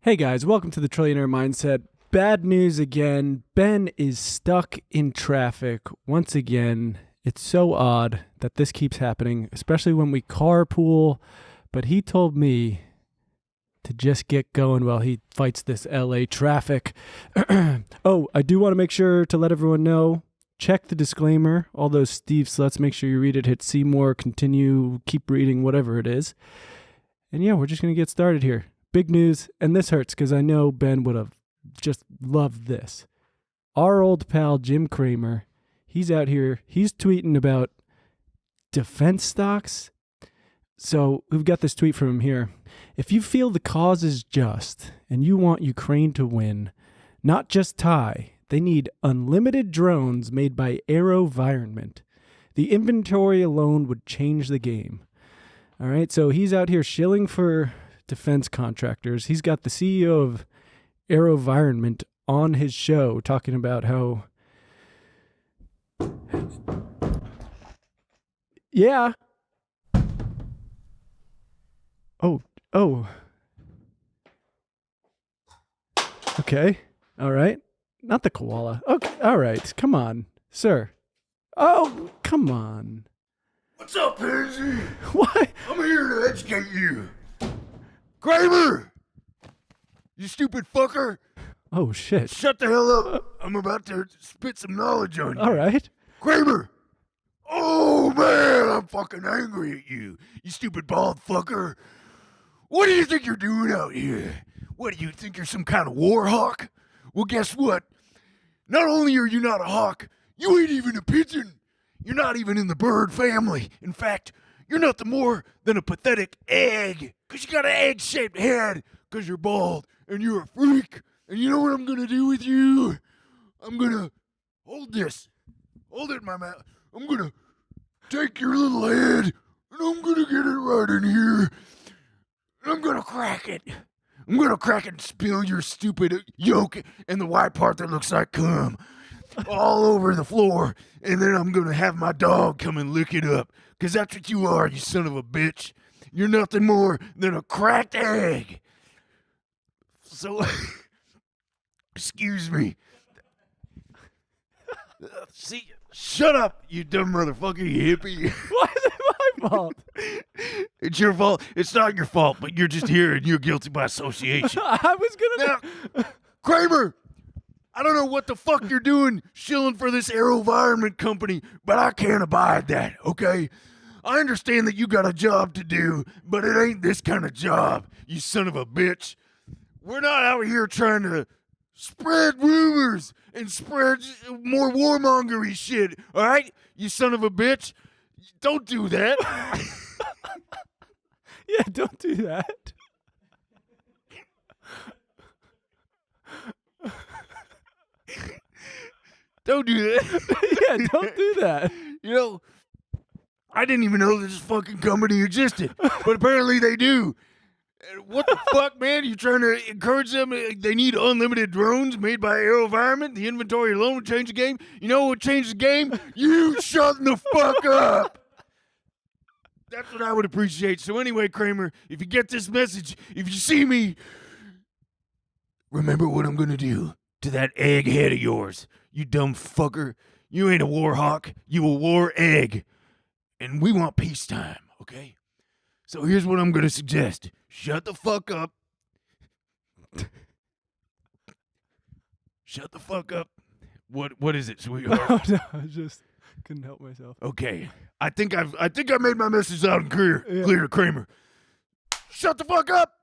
Hey guys, welcome to the Trillionaire Mindset. Bad news again. Ben is stuck in traffic once again. It's so odd that this keeps happening, especially when we carpool. But he told me to just get going while he fights this LA traffic. Oh, I do want to make sure to let everyone know, check the disclaimer. All those Steve sluts, make sure you read it. Hit see more, continue, keep reading, whatever it is. And yeah, we're just going to get started here. Big news, and this hurts because I know Ben would have just loved this. Our old pal Jim Cramer, he's out here, he's tweeting about defense stocks. So we've got this tweet from him here. If you feel the cause is just and you want Ukraine to win, not just tie, they need unlimited drones made by AeroVironment. The inventory alone would change the game. All right, so he's out here shilling for defense contractors. He's got the CEO of AeroVironment on his show talking about how, yeah. Oh. Okay. All right. Not the koala. Okay. All right. Come on, sir. Oh, come on. What's up, Pansy? Why? I'm here to educate you. Cramer! You stupid fucker! Oh, shit. Shut the hell up. I'm about to spit some knowledge on you. All right. Cramer! Oh, man, I'm fucking angry at you. You stupid bald fucker. What do you think you're doing out here? What, do you think you're some kind of war hawk? Well, guess what? Not only are you not a hawk, you ain't even a pigeon. You're not even in the bird family. In fact, you're nothing more than a pathetic egg. Because you got an egg-shaped head. Because you're bald. And you're a freak. And you know what I'm going to do with you? I'm going to hold this. Hold it in my mouth. I'm going to take your little head. And I'm going to get it right in here. And I'm going to crack it. I'm going to crack it and spill your stupid yolk and the white part that looks like cum all over the floor. And then I'm going to have my dog come and lick it up. Because that's what you are, you son of a bitch. You're nothing more than a cracked egg. So, excuse me. See, shut up, you dumb motherfucker, you hippie. Why is it my fault? It's your fault. It's not your fault, but you're just here and you're guilty by association. I was going to... Now, Cramer, I don't know what the fuck you're doing shilling for this AeroVironment company, but I can't abide that, okay? I understand that you got a job to do, but it ain't this kind of job, you son of a bitch. We're not out here trying to spread rumors and spread more warmongery shit, all right? You son of a bitch. Don't do that. Yeah, don't do that. Don't do that. Yeah, don't do that. You know, I didn't even know this fucking company existed, but apparently they do. What the fuck, man? You trying to encourage them? They need unlimited drones made by AeroVironment. The inventory alone would change the game. You know what would change the game? You shutting the fuck up. That's what I would appreciate. So anyway, Cramer, if you get this message, if you see me, remember what I'm going to do to that egg head of yours. You dumb fucker. You ain't a war hawk. You a war egg. And we want peacetime, okay? So here's what I'm going to suggest. Shut the fuck up. Shut the fuck up. What is it, sweetheart? Oh, no, I just couldn't help myself. Okay. I think I made my message out and clear to Cramer. Shut the fuck up.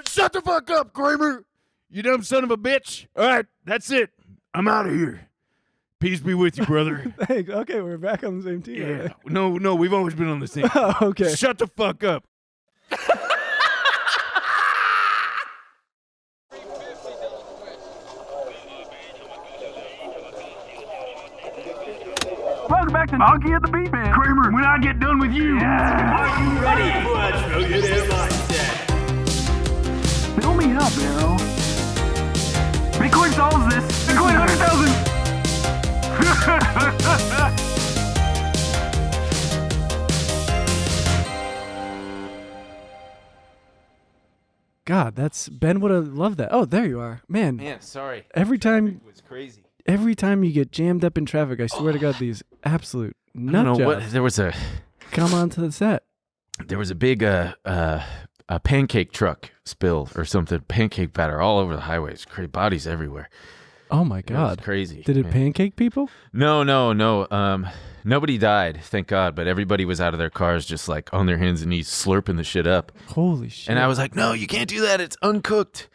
Shut the fuck up, Cramer. You dumb son of a bitch. All right, that's it. I'm out of here. Peace be with you, brother. Thanks. Okay, we're back on the same team. Yeah. No, we've always been on the same team. Oh, okay. Shut the fuck up. Welcome back to Monkey at the Beat Man. Cramer, when I get done with you. Are you ready for a Trillionaire Mindset? Fill me up, Arrow. Bitcoin solves this. Bitcoin 100,000. God, that's Ben would have loved that. Oh, there you are, man. Man, sorry. Every time, It was crazy. every time you get jammed up in traffic, I swear to God, these absolute I nut don't know what. jobs There was a come onto the set. big a pancake truck spill or something. Pancake batter all over the highways. Bodies everywhere. Oh my It was God, crazy. did it man. pancake people? No. Nobody died, thank God. But everybody was out of their cars, just like on their hands and knees, slurping the shit up. Holy shit! And I was like, "No, you can't do that. It's uncooked."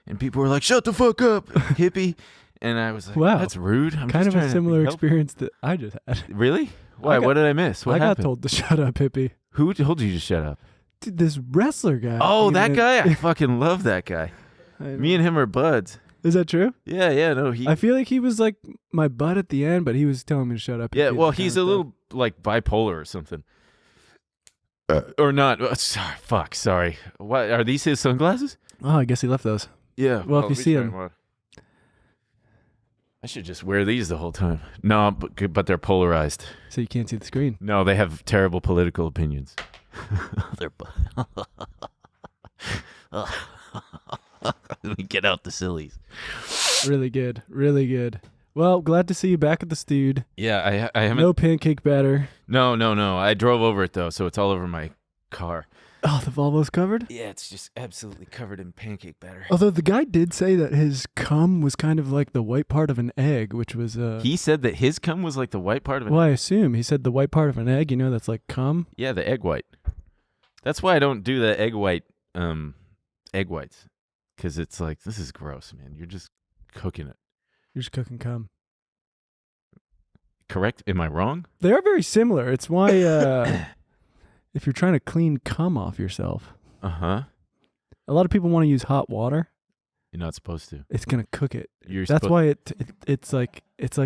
And people were like, "Shut the fuck up, hippie." And I was like, Wow. "That's rude." I'm kind just of trying a to similar help. experience that I just had. Really? Why? got- What did I miss? What I got happened? told to shut up, hippie. Who told you to shut up? Dude, this wrestler guy. Oh, you that know- guy! I fucking love that guy. Me and him are buds. Is that true? Yeah. No, he. I feel like he was like my butt at the end, but he was telling me to shut up. Yeah, hippie well, kind he's of a stuff. little like bipolar or something. Or not. Sorry. What are these? His sunglasses? Oh, I guess he left those. Yeah. Well, if you see him. I should just wear these the whole time. No, but they're polarized. So you can't see the screen. No, they have terrible political opinions. They're. Let me get out the sillies. Really good. Really good. Well, glad to see you back at the stewed. Yeah, I haven't. No pancake batter. No. I drove over it though, so it's all over my car. Oh, the Volvo's covered? Yeah, it's just absolutely covered in pancake batter. Although the guy did say that his cum was kind of like the white part of an egg, which was He said that his cum was like the white part of an well, I assume. He said the white part of an egg, that's like cum. Yeah, the egg white. That's why I don't do the egg whites. Because it's like, this is gross, man. You're just cooking it. You're just cooking cum. Correct? Am I wrong? They are very similar. It's why if you're trying to clean cum off yourself, Uh-huh. a lot of people want to use hot water. You're not supposed to. It's gonna cook it. You're That's why it's like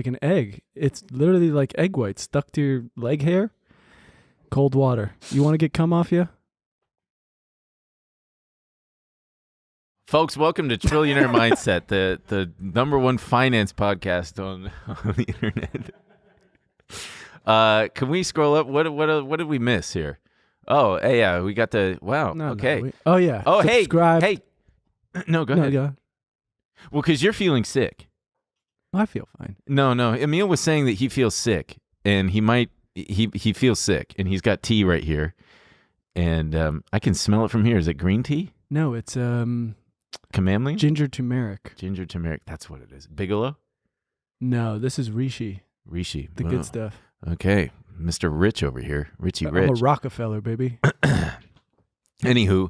an egg. It's literally like egg white stuck to your leg hair. Cold water. You want to get cum off you? Folks, welcome to Trillionaire Mindset, the number one finance podcast on the internet. Can we scroll up? What did we miss here? Oh, hey, yeah, we got the wow. No, okay. Oh yeah. Oh, Subscribe. hey. No, go No, ahead. go. Well, because you're feeling sick. I feel fine. No. Emil was saying that he feels sick, and he feels sick, and he's got tea right here, and I can smell it from here. Is it green tea? No, it's Chamomile? ginger turmeric. Ginger turmeric. That's what it is. Bigelow? No, this is Rishi, Rishi. the Wow. good stuff. Okay. Mr. Rich over here. Richie I'm Rich. a Rockefeller, baby. Anywho,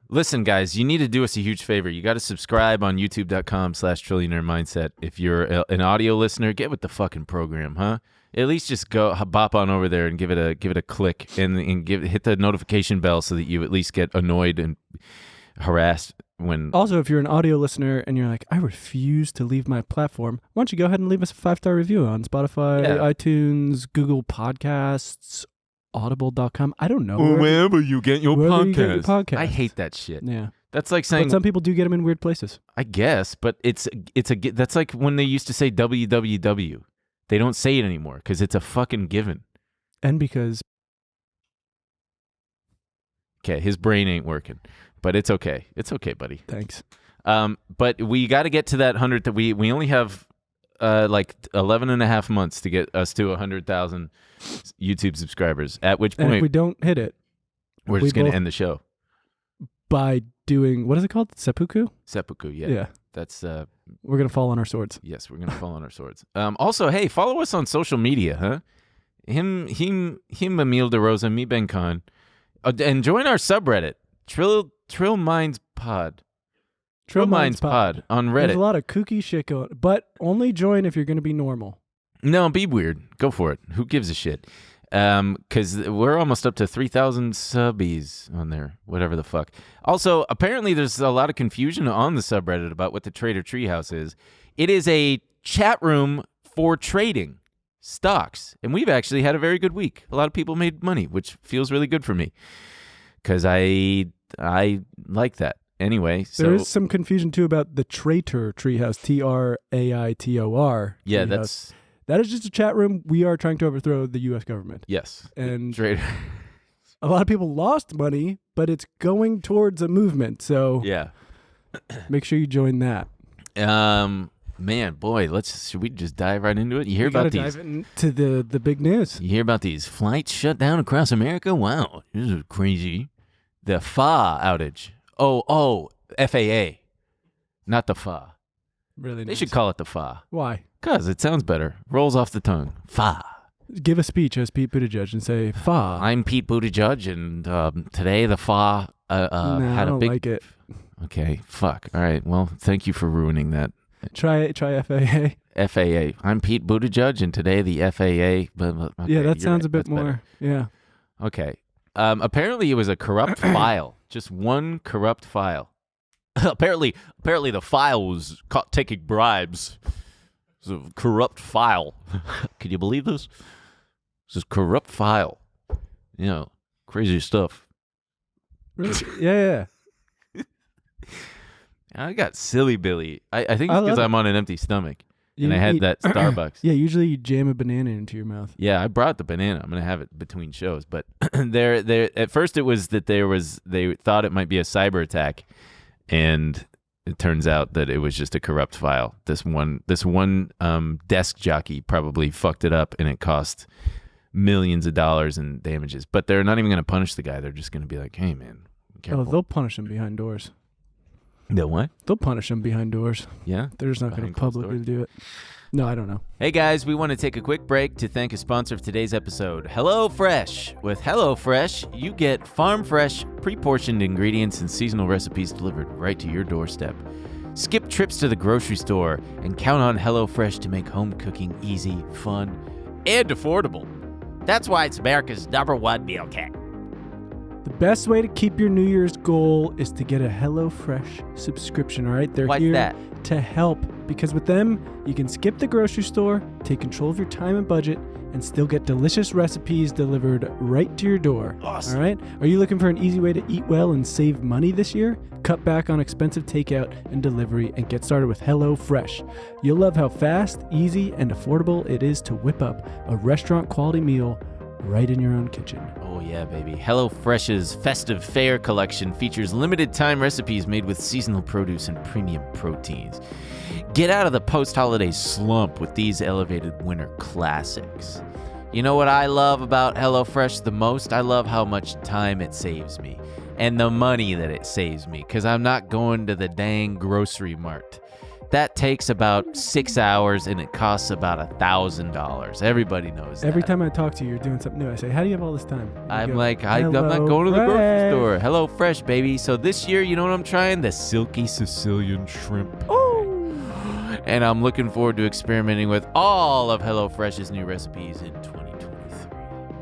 listen, guys, you need to do us a huge favor. You got to subscribe on youtube.com/trillionaire mindset. If you're an audio listener, get with the fucking program, huh? At least just go bop on over there and give it a click and hit the notification bell so that you at least get annoyed and harassed when. Also, if you're an audio listener and you're like, I refuse to leave my platform, why don't you go ahead and leave us a 5-star review on Spotify, Yeah. iTunes, Google Podcasts, Audible.com. I don't know. Wherever you get your wherever you get your podcast. podcast. I hate that shit. Yeah. That's like saying, But some people do get them in weird places. I guess, but that's like when they used to say www. They don't say it anymore because it's a fucking given. And because Okay, his brain ain't working, but it's okay. It's okay, buddy. thanks. But we got to get to that 100 that we only have like 11 and a half months to get us to 100,000 YouTube subscribers, at which And if point we don't hit it we're we just going to both- end the show. by doing, what is it called? Seppuku? Seppuku, yeah. Yeah. That's We're going to fall on our swords. yes, we're going to fall on our swords. Also, hey, follow us on social media, huh? Him Emil DeRosa, me Ben Khan. And join our subreddit, Trill Minds Pod. Trill Minds Pod on There's a Reddit. lot of kooky shit going, but only join if you're going to be normal. No, be weird. Go for it. Who gives a shit? Because we're almost up to 3,000 subbies on there, whatever the fuck. Also, apparently there's a lot of confusion on the subreddit about what the Trader Treehouse is. It is a chat room for trading stocks, and we've actually had a very good week. A lot of people made money, which feels really good for me because I like that. Anyway, so There is some confusion too about the Traitor Treehouse, TRAITOR. yeah, Treehouse. That is just a chat room. We are trying to overthrow the U.S. government. yes, And Trader. A lot of people lost money, but it's going towards a movement. So Yeah. make sure you join that. Man, boy, should we just dive right into it? You hear We gotta about these? dive into the big news. You hear about these flights shut down across America? Wow, this is crazy. The FA outage. Oh, FAA, not the FA. Really, They should call it the FA. Why? Cause it sounds better. Rolls off the tongue. FA. Give a speech as Pete Buttigieg and say "fa." I'm Pete Buttigieg, and today the FA Nah, had I a don't big. like it. Okay, fuck. All right. Well, thank you for ruining that. Try FAA. FAA. I'm Pete Buttigieg, and today the FAA. Okay, Yeah, that you're sounds right. a bit That's better. more. Yeah. Okay. Apparently, it was a corrupt file. Just one corrupt file. apparently, the file was caught taking bribes. It's a corrupt file. Can you believe this? It's a corrupt file. You know, crazy stuff. Really? Yeah. I got silly Billy. I think I it's because love I'm on an empty stomach. You And I had eat- that Starbucks. Yeah, usually you jam a banana into your mouth. Yeah, I brought the banana. I'm gonna have it between shows. But there, at first it was that they thought it might be a cyber attack, and it turns out that it was just a corrupt file. This one desk jockey probably fucked it up, and it cost millions of dollars in damages. But they're not even gonna punish the guy. They're just gonna be like, hey man, be Oh, careful. they'll punish him behind doors. The what? They'll punish him behind doors. Yeah. They're just not going Behind to closed publicly doors? do it. No, I don't know. Hey guys, we want to take a quick break to thank a sponsor of today's episode, HelloFresh. With HelloFresh, you get farm fresh, pre-portioned ingredients and seasonal recipes delivered right to your doorstep. Skip trips to the grocery store and count on HelloFresh to make home cooking easy, fun, and affordable. That's why it's America's #1 meal kit. The best way to keep your New Year's goal is to get a HelloFresh subscription, all right? They're Why's here that? to help because with them, you can skip the grocery store, take control of your time and budget, and still get delicious recipes delivered right to your door. Awesome. All right? Are you looking for an easy way to eat well and save money this year? Cut back on expensive takeout and delivery and get started with HelloFresh. You'll love how fast, easy, and affordable it is to whip up a restaurant quality meal right in your own kitchen. Oh yeah, baby. HelloFresh's Festive Fare collection features limited time recipes made with seasonal produce and premium proteins. Get out of the post-holiday slump with these elevated winter classics. You know what I love about HelloFresh the most? I love how much time it saves me and the money that it saves me because I'm not going to the dang grocery mart. That takes about 6 hours and it costs about $1,000. Everybody knows that. Every time I talk to you, you're doing something new. I say, how do you have all this time? You I'm go, like, I'm not going to the grocery HelloFresh. store. Hello Fresh, baby. So this year, you know what I'm trying? The silky Sicilian shrimp. Oh! And I'm looking forward to experimenting with all of HelloFresh's new recipes in 2023.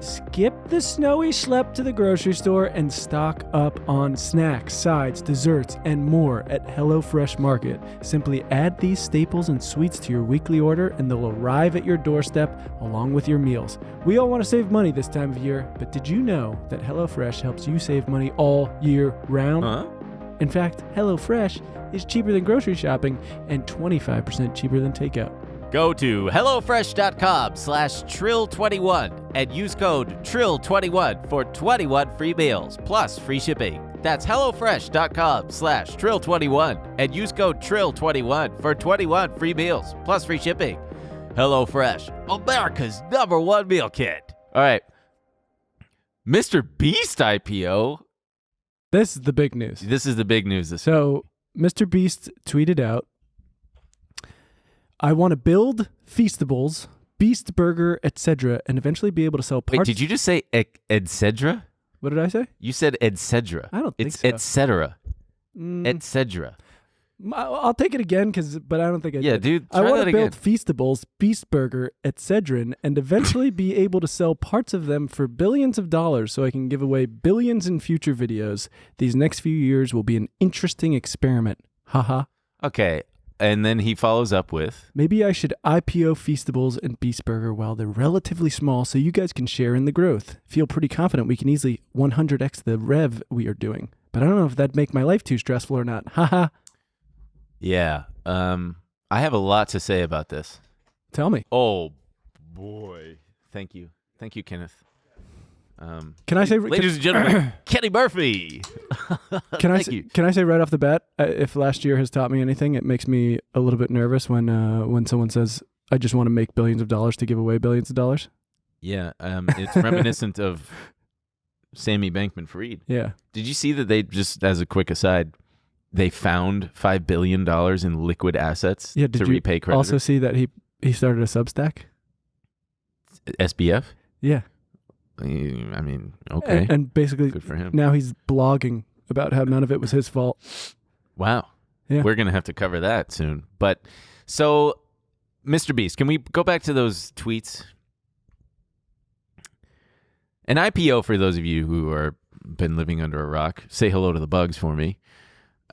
Skip the snowy schlep to the grocery store and stock up on snacks, sides, desserts, and more at HelloFresh Market. Simply add these staples and sweets to your weekly order and they'll arrive at your doorstep along with your meals. We all want to save money this time of year, but did you know that HelloFresh helps you save money all year round? Huh? In fact, HelloFresh is cheaper than grocery shopping and 25% cheaper than takeout. Go to HelloFresh.com/Trill21 and use code Trill21 for 21 free meals plus free shipping. That's HelloFresh.com/Trill21 and use code Trill21 for 21 free meals plus free shipping. HelloFresh, America's #1 meal kit. All right. Mr. Beast IPO. This is the big news. This is the big news this So, Mr. Beast tweeted out, I want to build Feastables, Beast Burger, etc., and eventually be able to sell parts. Wait, did you just say etc.? What did I say? You said etc. I don't think It's so. etc. Mm, Etc. I'll take it again, but I don't think I Yeah, did. dude, I try want that to build again. Feastables, Beast Burger, etc., and eventually be able to sell parts of them for billions of dollars so I can give away billions in future videos. These next few years will be an interesting experiment. Haha. Okay, and then he follows up with, Maybe I should IPO Feastables and Beast Burger while they're relatively small so you guys can share in the growth. Feel pretty confident we can easily 100x the rev we are doing. But I don't know if that'd make my life too stressful or not. Haha. yeah, I have a lot to say about this. Tell me. Oh, boy. Thank you. Thank you, Kenneth. Can I say, ladies and gentlemen, Kenny Murphy. Can I Thank you. can I say right off the bat, if last year has taught me anything, it makes me a little bit nervous when someone says, "I just want to make billions of dollars to give away billions of dollars." Yeah, it's reminiscent of Sammy Bankman-Fried. Yeah. Did you see that they just, as a quick aside, they found $5 billion in liquid assets Yeah. to Did you repay creditors? also see that he started a Substack? SBF? Yeah. I mean, okay. And basically Good for him. now he's blogging about how none of it was his fault. Wow. Yeah. We're going to have to cover that soon. But so, Mr. Beast, can we go back to those tweets? An IPO, for those of you who are been living under a rock, say hello to the bugs for me.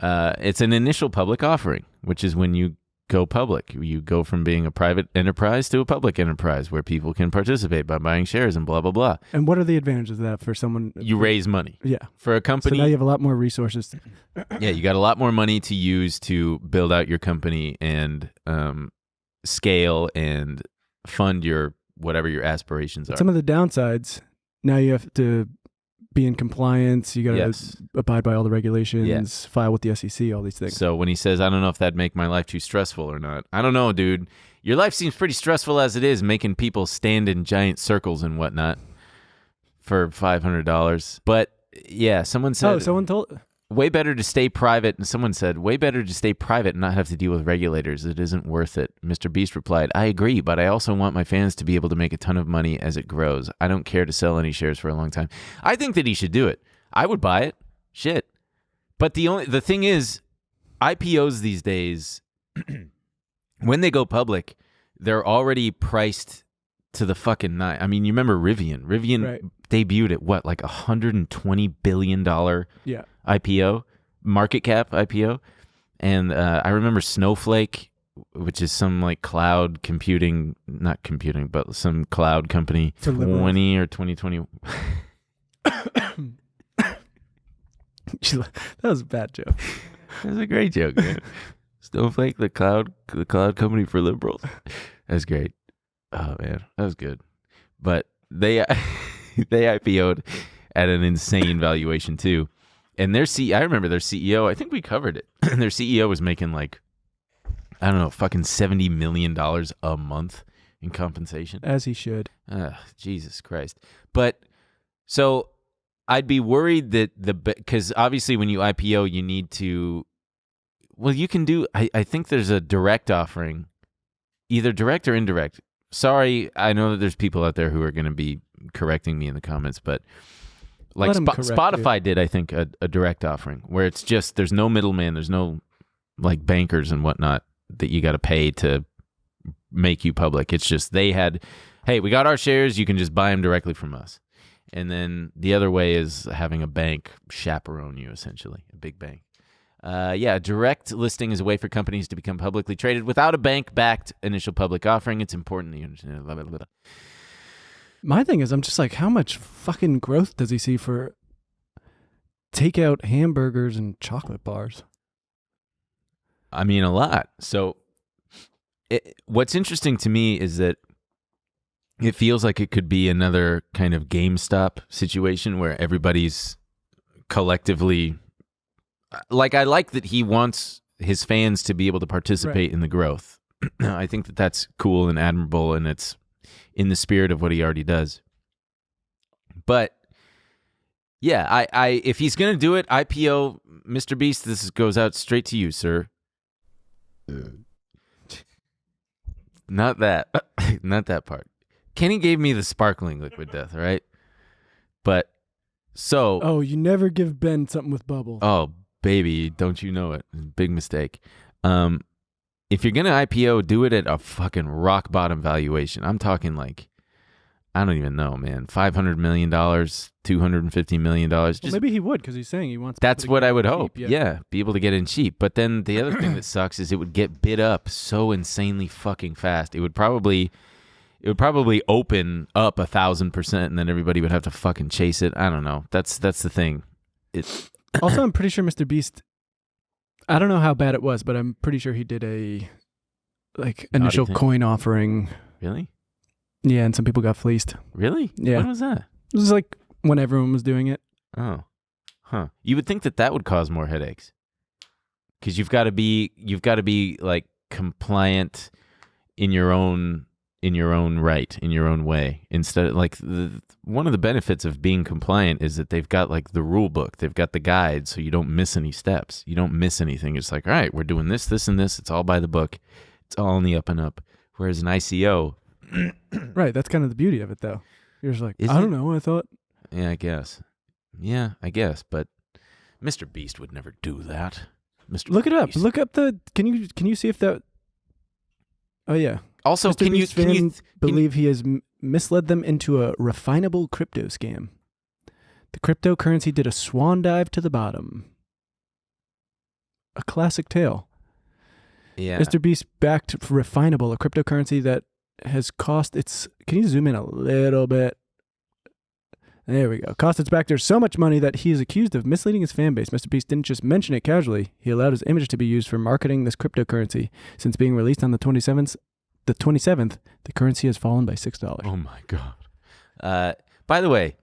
It's an initial public offering, which is when you go public. You go from being a private enterprise to a public enterprise where people can participate by buying shares and blah, blah, blah. And what are the advantages of that for someone? You raise money. Yeah. For a So company. now you have a lot more resources. Yeah, you got a lot more money to use to build out your company and scale and fund your whatever your aspirations are. Some of the downsides, now you have to be in compliance. You got to Yes. abide by all the regulations, Yeah. file with the SEC, all these things. So when he says, I don't know if that'd make my life too stressful or not. I don't know, dude. Your life seems pretty stressful as it is, making people stand in giant circles and whatnot for $500. But yeah, someone said, someone told... way better to stay private. And someone said, way better to stay private and not have to deal with regulators. It isn't worth it. Mr. Beast replied, I agree, but I also want my fans to be able to make a ton of money as it grows. I don't care to sell any shares for a long time. I think that he should do it. I would buy it. Shit. But the thing is, IPOs these days, when they go public, they're already priced to the fucking nine. I mean, you remember Rivian. Rivian Right. debuted at what, like $120 billion Yeah. IPO, market cap IPO. And I remember Snowflake, which is some like cloud computing, not computing, but some cloud company, For liberals. 20 or 2020. That was a bad joke. That's a great joke, man. Snowflake, the cloud company for liberals. That's great. Oh man, that was good. But they IPO'd at an insane valuation too. And I remember their CEO, I think we covered it. Their CEO was making like, I don't know, fucking $70 million a month in compensation. As he should. Jesus Christ. But so I'd be worried that because obviously when you IPO, you need to, well, you can do, I think there's a direct offering, either direct or indirect. Sorry, I know that there's people out there who are going to be correcting me in the comments, but like Let 'em correct Spotify did, I think, a direct offering where it's just, there's no middleman, there's no like bankers and whatnot that you got to pay to make you public. It's just they had, hey, we got our shares, you can just buy them directly from us. And then the other way is having a bank chaperone you, essentially, a big bank. Direct listing is a way for companies to become publicly traded without a bank-backed initial public offering. It's important that you understand. Blah, blah, blah. My thing is, I'm just like, how much fucking growth does he see for takeout hamburgers and chocolate bars? I mean, a lot. So what's interesting to me is that it feels like it could be another kind of GameStop situation where everybody's collectively, like, I like that he wants his fans to be able to participate in the growth. I think that that's cool and admirable, and it's in the spirit of what he already does. But yeah, I if he's gonna do it, IPO, Mr. Beast, this goes out straight to you, sir. Not that, not that part. Kenny gave me the sparkling liquid death, right? But so, Oh, you never give Ben something with bubbles. oh baby, don't you know it? Big mistake. If you're gonna IPO, do it at a fucking rock bottom valuation. I'm talking like, I don't even know, man. $500 million, $250 million. Well, Just maybe he would, because he's saying he wants. that's people to what get I would cheap, hope. yeah. Yeah, be able to get in cheap. But then the other thing that sucks is it would get bid up so insanely fucking fast. It would probably open up 1,000%, and then everybody would have to fucking chase it. I don't know. That's the thing. Also, I'm pretty sure Mr. Beast, I don't know how bad it was, but I'm pretty sure he did a initial thing? coin offering. Really? Yeah, and some people got fleeced. Really? Yeah. When was that? It was like when everyone was doing it. Oh, huh. You would think that would cause more headaches, because you've got to be like compliant in your own right, in your own way. Instead of like one of the benefits of being compliant is that they've got like the rule book, they've got the guide, so you don't miss any steps, you don't miss anything. It's like, all right, we're doing this, this, and this. It's all by the book. It's all on the up and up. Whereas an ICO, right? That's kind of the beauty of it, though. You're just like, Is I it? don't know. I thought. yeah, I guess. Yeah, I guess. But Mr. Beast would never do that. Mr. Look it up. Beast. Look up the. Can you see if that? Oh yeah. Also, Mr. can you Beast fans can you, believe he has misled them into a refinable crypto scam? The cryptocurrency did a swan dive to the bottom. A classic tale. yeah. Mr. Beast backed Refinable, a cryptocurrency that has cost its. Can you zoom in a little bit? There we go. Cost its backers so much money that he is accused of misleading his fan base. Mr. Beast didn't just mention it casually. He allowed his image to be used for marketing this cryptocurrency. Since being released on the 27th, the currency has fallen by $6. Oh my god. By the way,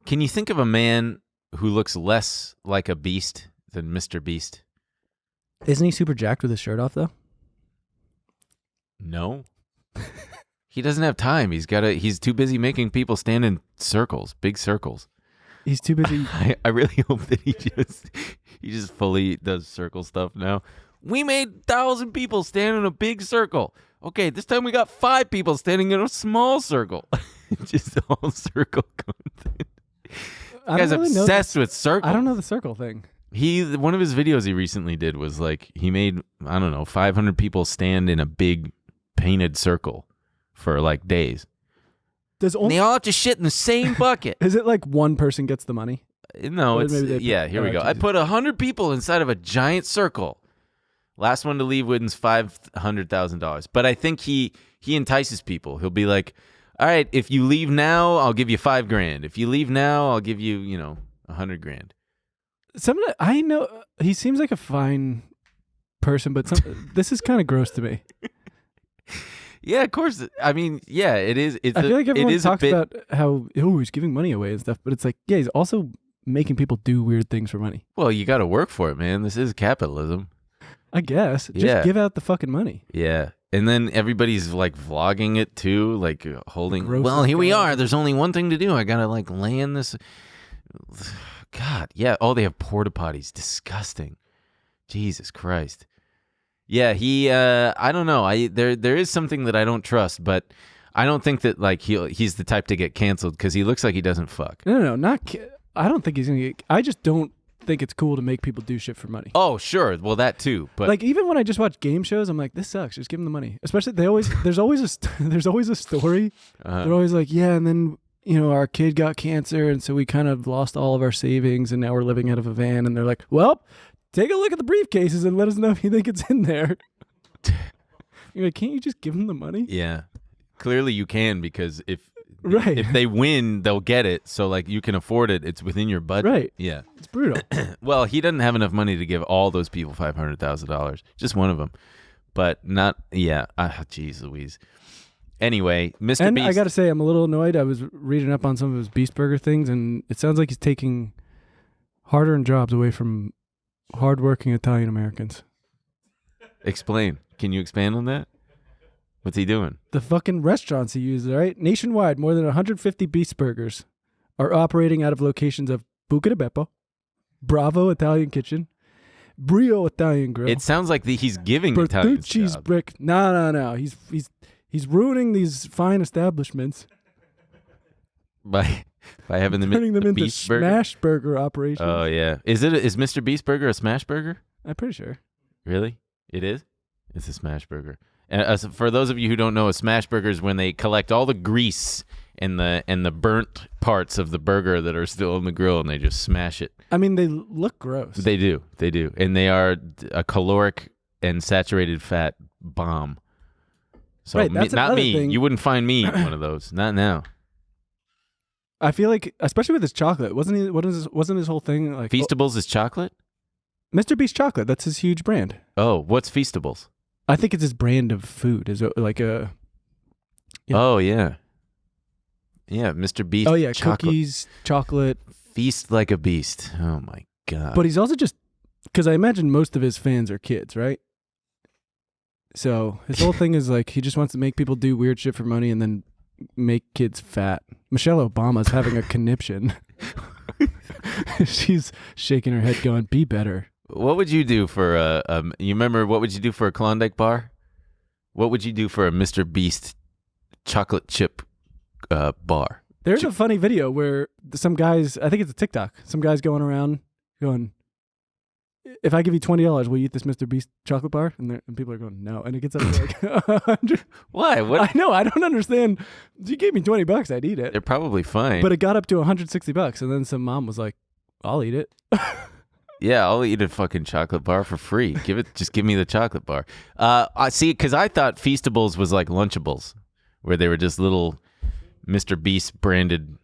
can you think of a man who looks less like a beast than Mr. Beast? Isn't he super jacked with his shirt off, though? No. He doesn't have time. He's too busy making people stand in circles, big circles. He's too busy. I really hope that he just fully does circle stuff now. We made 1,000 people stand in a big circle. Okay, this time we got 5 people standing in a small circle. Just all circle content. I Guy's don't really know obsessed with circles. I don't know the circle thing. One of his videos he recently did was like he made, I don't know, 500 people stand in a big painted circle for like days. Does And only they all have to shit in the same bucket. is it like one person gets the money? No, Or it's maybe they yeah. put- Here we oh, go. I Jesus. put 100 people inside of a giant circle. Last one to leave wins $500,000. But I think he entices people. He'll be like, "All right, if you leave now, I'll give you $5,000. If you leave now, I'll give you $100,000." I know he seems like a fine person, but this is kind of gross to me. Yeah, of course. I mean, yeah, it is. I feel like everyone talks bit, about how he's giving money away and stuff, but it's like, yeah, he's also making people do weird things for money. Well, you got to work for it, man. This is capitalism. I guess. Just Yeah. give out the fucking money. Yeah. And then everybody's like vlogging it too, like holding. Gross Well, here we guy. are. There's only one thing to do. I gotta like land this. God, yeah. Oh, they have porta potties. Disgusting. Jesus Christ. Yeah, he. I don't know. There is something that I don't trust, but I don't think that like he's the type to get canceled because he looks like he doesn't fuck. No, I don't think he's gonna get. I just don't think it's cool to make people do shit for money. Oh, sure. Well, that too. But Like even when I just watch game shows, I'm like, this sucks. Just give them the money. Especially there's always a story. They're always like, yeah, and then our kid got cancer, and so we kind of lost all of our savings, and now we're living out of a van. And they're like, well, take a look at the briefcases and let us know if you think it's in there. You're like, can't you just give them the money? yeah, clearly you can because if Right. if they win, they'll get it. So like you can afford it. It's within your budget. Right. Yeah. It's brutal. Well, he doesn't have enough money to give all those people $500,000. Just one of them. But not. Yeah. Jeez Louise. Anyway, Mr. And Beast. I got to say, I'm a little annoyed. I was reading up on some of his Beast Burger things, and it sounds like he's taking hard-earned jobs away from hardworking Italian Americans. Explain. Can you expand on that? What's he doing? The fucking restaurants he uses, right? Nationwide, more than 150 Beast Burgers are operating out of locations of Buca di Beppo, Bravo Italian Kitchen, Brio Italian Grill, It sounds like he's giving Italians Bertucci's jobs. Brick. No. He's ruining these fine establishments, by having them turning them into Beast Burger. smash burger operations. Oh yeah. Is Mr. Beast Burger a smash burger? I'm pretty sure. Really? It is? It's a smash burger. And for those of you who don't know, a smash burger is when they collect all the grease and the burnt parts of the burger that are still on the grill and they just smash it. I mean, they look gross. They do. And they are a caloric and saturated fat bomb. So Right, that's not another me. thing. You wouldn't find me eating one of those. Not now. I feel like, especially with his chocolate, wasn't his whole thing like Feastables is chocolate? Mr. Beast chocolate? That's his huge brand. Oh, what's Feastables? I think it's his brand of food. Is like a Yeah. Oh, yeah. Yeah, Mr. Beast. Oh yeah, chocolate. cookies, chocolate. Feast like a beast. Oh my god. But he's also just because I imagine most of his fans are kids, right? So his whole thing is like he just wants to make people do weird shit for money and then make kids fat. Michelle Obama's having a conniption. She's shaking her head, going, "Be better." What would you do for you remember what would you do for a Klondike bar? What would you do for a Mr. Beast chocolate chip bar? There's a funny video where some guys, I think it's a TikTok, some guys going around going, "If I give you $20, will you eat this Mr. Beast chocolate bar?" And people are going, "No." And it gets up to like 100. Why? What? I know, I don't understand. If you gave me $20, I'd eat it. They're probably fine. But it got up to $160, and then some mom was like, "I'll eat it." Yeah, I'll eat a fucking chocolate bar for free. Just give me the chocolate bar. I see, because I thought Feastables was like Lunchables, where they were just little Mr. Beast branded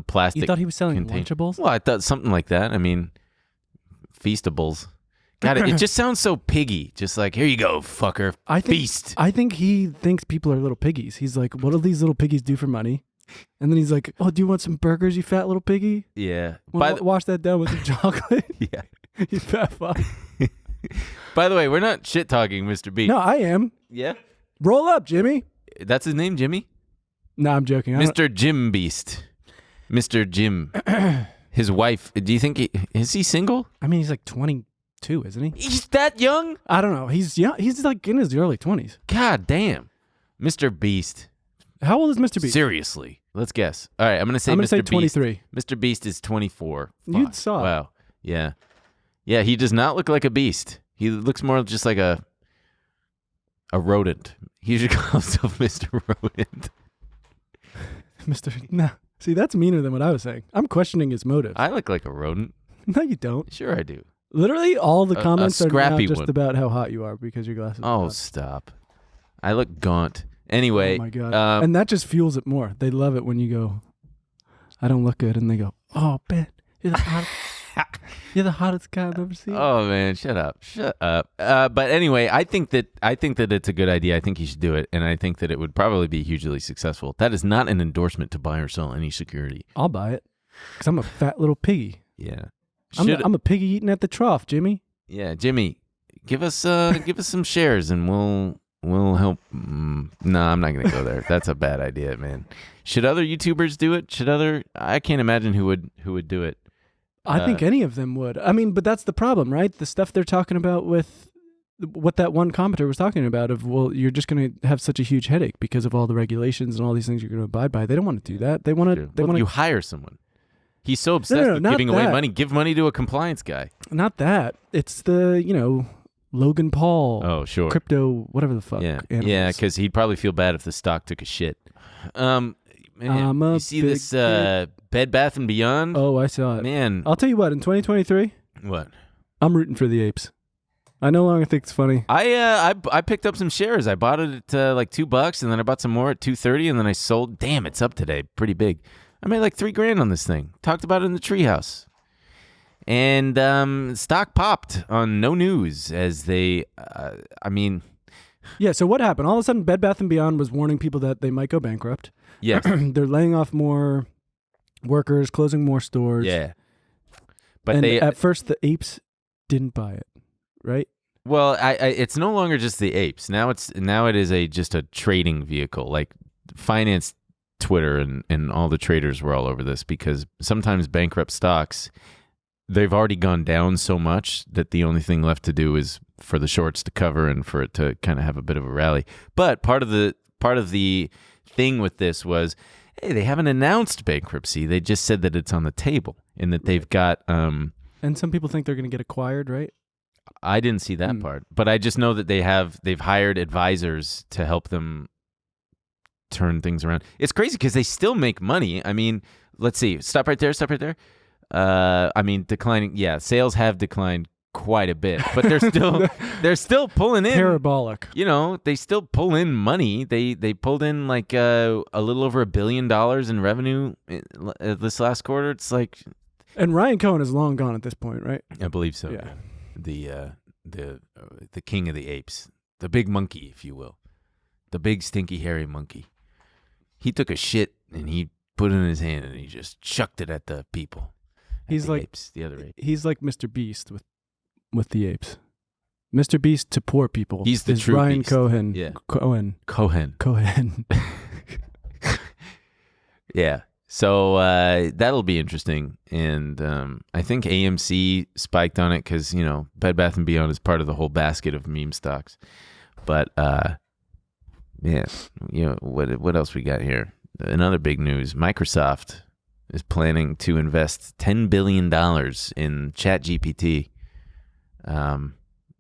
plastic. You thought he was selling contain- Lunchables? Well, I thought something like that. I mean, Feastables. God, it just sounds so piggy. Just like, here you go, fucker. Feast. I think he thinks people are little piggies. He's like, "What do these little piggies do for money?" And then he's like, "Oh, do you want some burgers, you fat little piggy? Yeah. Wash that down with some chocolate." Yeah. You fat fuck. By the way, we're not shit talking Mr. Beast. No, I am. Yeah. Roll up, Jimmy. That's his name, Jimmy? No, I'm joking. Mr. Jim Beast. Mr. Jim. His wife, do you think is he single? I mean, he's like 22, isn't he? He's that young? I don't know. He's young. He's like in his early 20s. God damn. Mr. Beast. How old is Mr. Beast? Seriously. Let's guess. All right, I'm going to say I'm gonna Mr. say Beast. 23. Mr. Beast is 24. You Fuck. saw it. Wow. Yeah. Yeah, he does not look like a beast. He looks more just like a rodent. He usually calls himself Mr. Rodent. No. See, that's meaner than what I was saying. I'm questioning his motives. I look like a rodent. No, you don't. Sure I do. Literally, all the comments are now scrappy just one. about how hot you are because your glasses are Oh, hot. stop. I look gaunt. Anyway. Oh, my God. And that just fuels it more. They love it when you go, "I don't look good." And they go, "Oh, Ben, you're the hottest. You're the hottest guy I've ever seen." Oh man, shut up. But anyway, I think that it's a good idea. I think you should do it, and I think that it would probably be hugely successful. That is not an endorsement to buy or sell any security. I'll buy it because I'm a fat little piggy. Yeah. I'm a piggy eating at the trough, Jimmy. Yeah, Jimmy, give us some shares, and we'll help. No, I'm not gonna go there. That's a bad idea, man. Should other YouTubers do it? I can't imagine who would do it. I think any of them would. I mean, but that's the problem, right? The stuff they're talking about with what that one commenter was talking about of, well, you're just going to have such a huge headache because of all the regulations and all these things you're going to abide by. They don't want to do that. They want to. You hire someone. He's so obsessed with giving away money. Give money to a compliance guy. Not that. It's the, Logan Paul. Oh, sure. Crypto, whatever the fuck. Yeah, animals. yeah, because he'd probably feel bad if the stock took a shit. Man, you see this Bed Bath & Beyond? Oh, I saw it. Man. I'll tell you what, in 2023, What? I'm rooting for the apes. I no longer think it's funny. I picked up some shares. I bought it at like $2, and then I bought some more at $2.30, and then I sold. Damn, it's up today. Pretty big. I made like $3,000 on this thing. Talked about it in the treehouse. And stock popped on no news as they, Yeah, so what happened? All of a sudden, Bed Bath & Beyond was warning people that they might go bankrupt. Yeah. They're laying off more workers, closing more stores. Yeah. But and at first, the apes didn't buy it, right? Well, it's no longer just the apes. Now it is just a trading vehicle. Like finance Twitter and all the traders were all over this because sometimes bankrupt stocks, they've already gone down so much that the only thing left to do is for the shorts to cover and for it to kind of have a bit of a rally. But part of the thing with this was, hey, they haven't announced bankruptcy. They just said that it's on the table and that they've got. And some people think they're going to get acquired, right? I didn't see that part, but I just know that they've hired advisors to help them turn things around. It's crazy because they still make money. I mean, let's see. Stop right there. Declining. Yeah, sales have declined quite a bit, but they're still pulling in parabolic. They still pull in money. They pulled in like a little over $1 billion in revenue this last quarter. It's like, and Ryan Cohen is long gone at this point, right? I believe so. Yeah. The king of the apes, the big monkey, if you will, the big stinky hairy monkey. He took a shit and he put it in his hand and he just chucked it at the people. He's the like apes, the other apes. He's like Mr. Beast with the apes. Mr. Beast to poor people. He's the is true Ryan beast. Cohen. Yeah. Cohen. Cohen. Yeah. So that'll be interesting, and I think AMC spiked on it because Bed Bath & Beyond is part of the whole basket of meme stocks. But yeah, what else we got here? Another big news: Microsoft is planning to invest $10 billion in ChatGPT.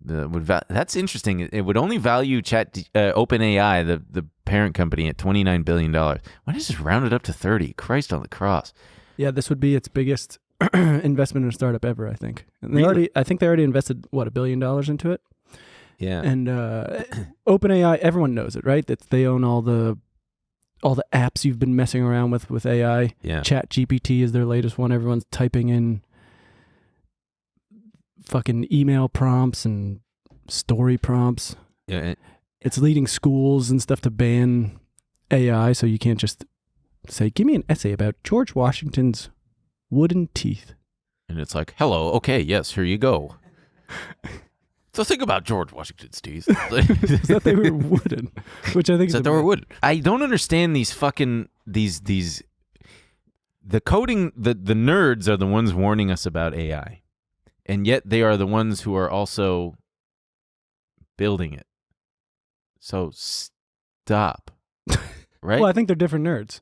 That's interesting. It would only value OpenAI, the parent company, at $29 billion. Why not just round it up to 30? Christ on the cross. Yeah, this would be its biggest investment in a startup ever, I think. And Really? I think they already invested $1 billion into it. Yeah. And OpenAI, everyone knows it, right? That they own all the apps you've been messing around with AI. Yeah. ChatGPT is their latest one. Everyone's typing in fucking email prompts and story prompts. Yeah. It's leading schools and stuff to ban AI, so you can't just say, give me an essay about George Washington's wooden teeth. And it's like, hello, okay, yes, here you go. So think about George Washington's teeth. Is that they were wooden? Which I think Is that they were wooden? I don't understand these fucking the coding. The nerds are the ones warning us about AI, and yet they are the ones who are also building it. So stop. Right? Well, I think they're different nerds.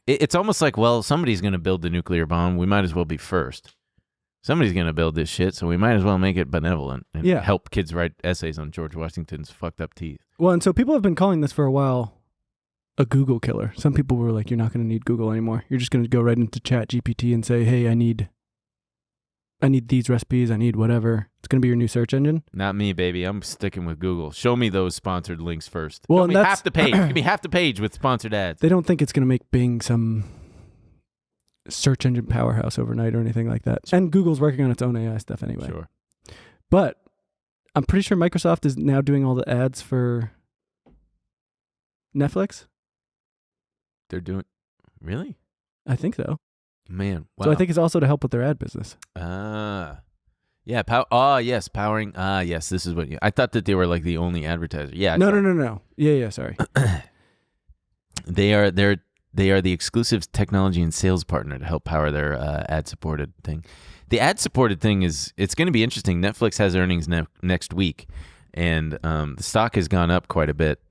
It's almost like, well, somebody's going to build the nuclear bomb. We might as well be first. Somebody's going to build this shit, so we might as well make it benevolent and help kids write essays on George Washington's fucked up teeth. Well, and so people have been calling this for a while a Google killer. Some people were like, you're not going to need Google anymore. You're just going to go right into ChatGPT and say, hey, I need these recipes. I need whatever. It's going to be your new search engine. Not me, baby. I'm sticking with Google. Show me those sponsored links first. Well, Show me half the page. Give me half the page with sponsored ads. They don't think it's going to make Bing some search engine powerhouse overnight or anything like that. And Google's working on its own AI stuff anyway. Sure. But I'm pretty sure Microsoft is now doing all the ads for Netflix. They're doing... Really? I think so. Man, wow. So I think it's also to help with their ad business. Yeah. Yes, powering. Yes, this is what I thought that they were like the only advertiser. Yeah. No. Yeah, sorry. They are the exclusive technology and sales partner to help power their ad-supported thing. The ad-supported thing it's going to be interesting. Netflix has earnings next week, and the stock has gone up quite a bit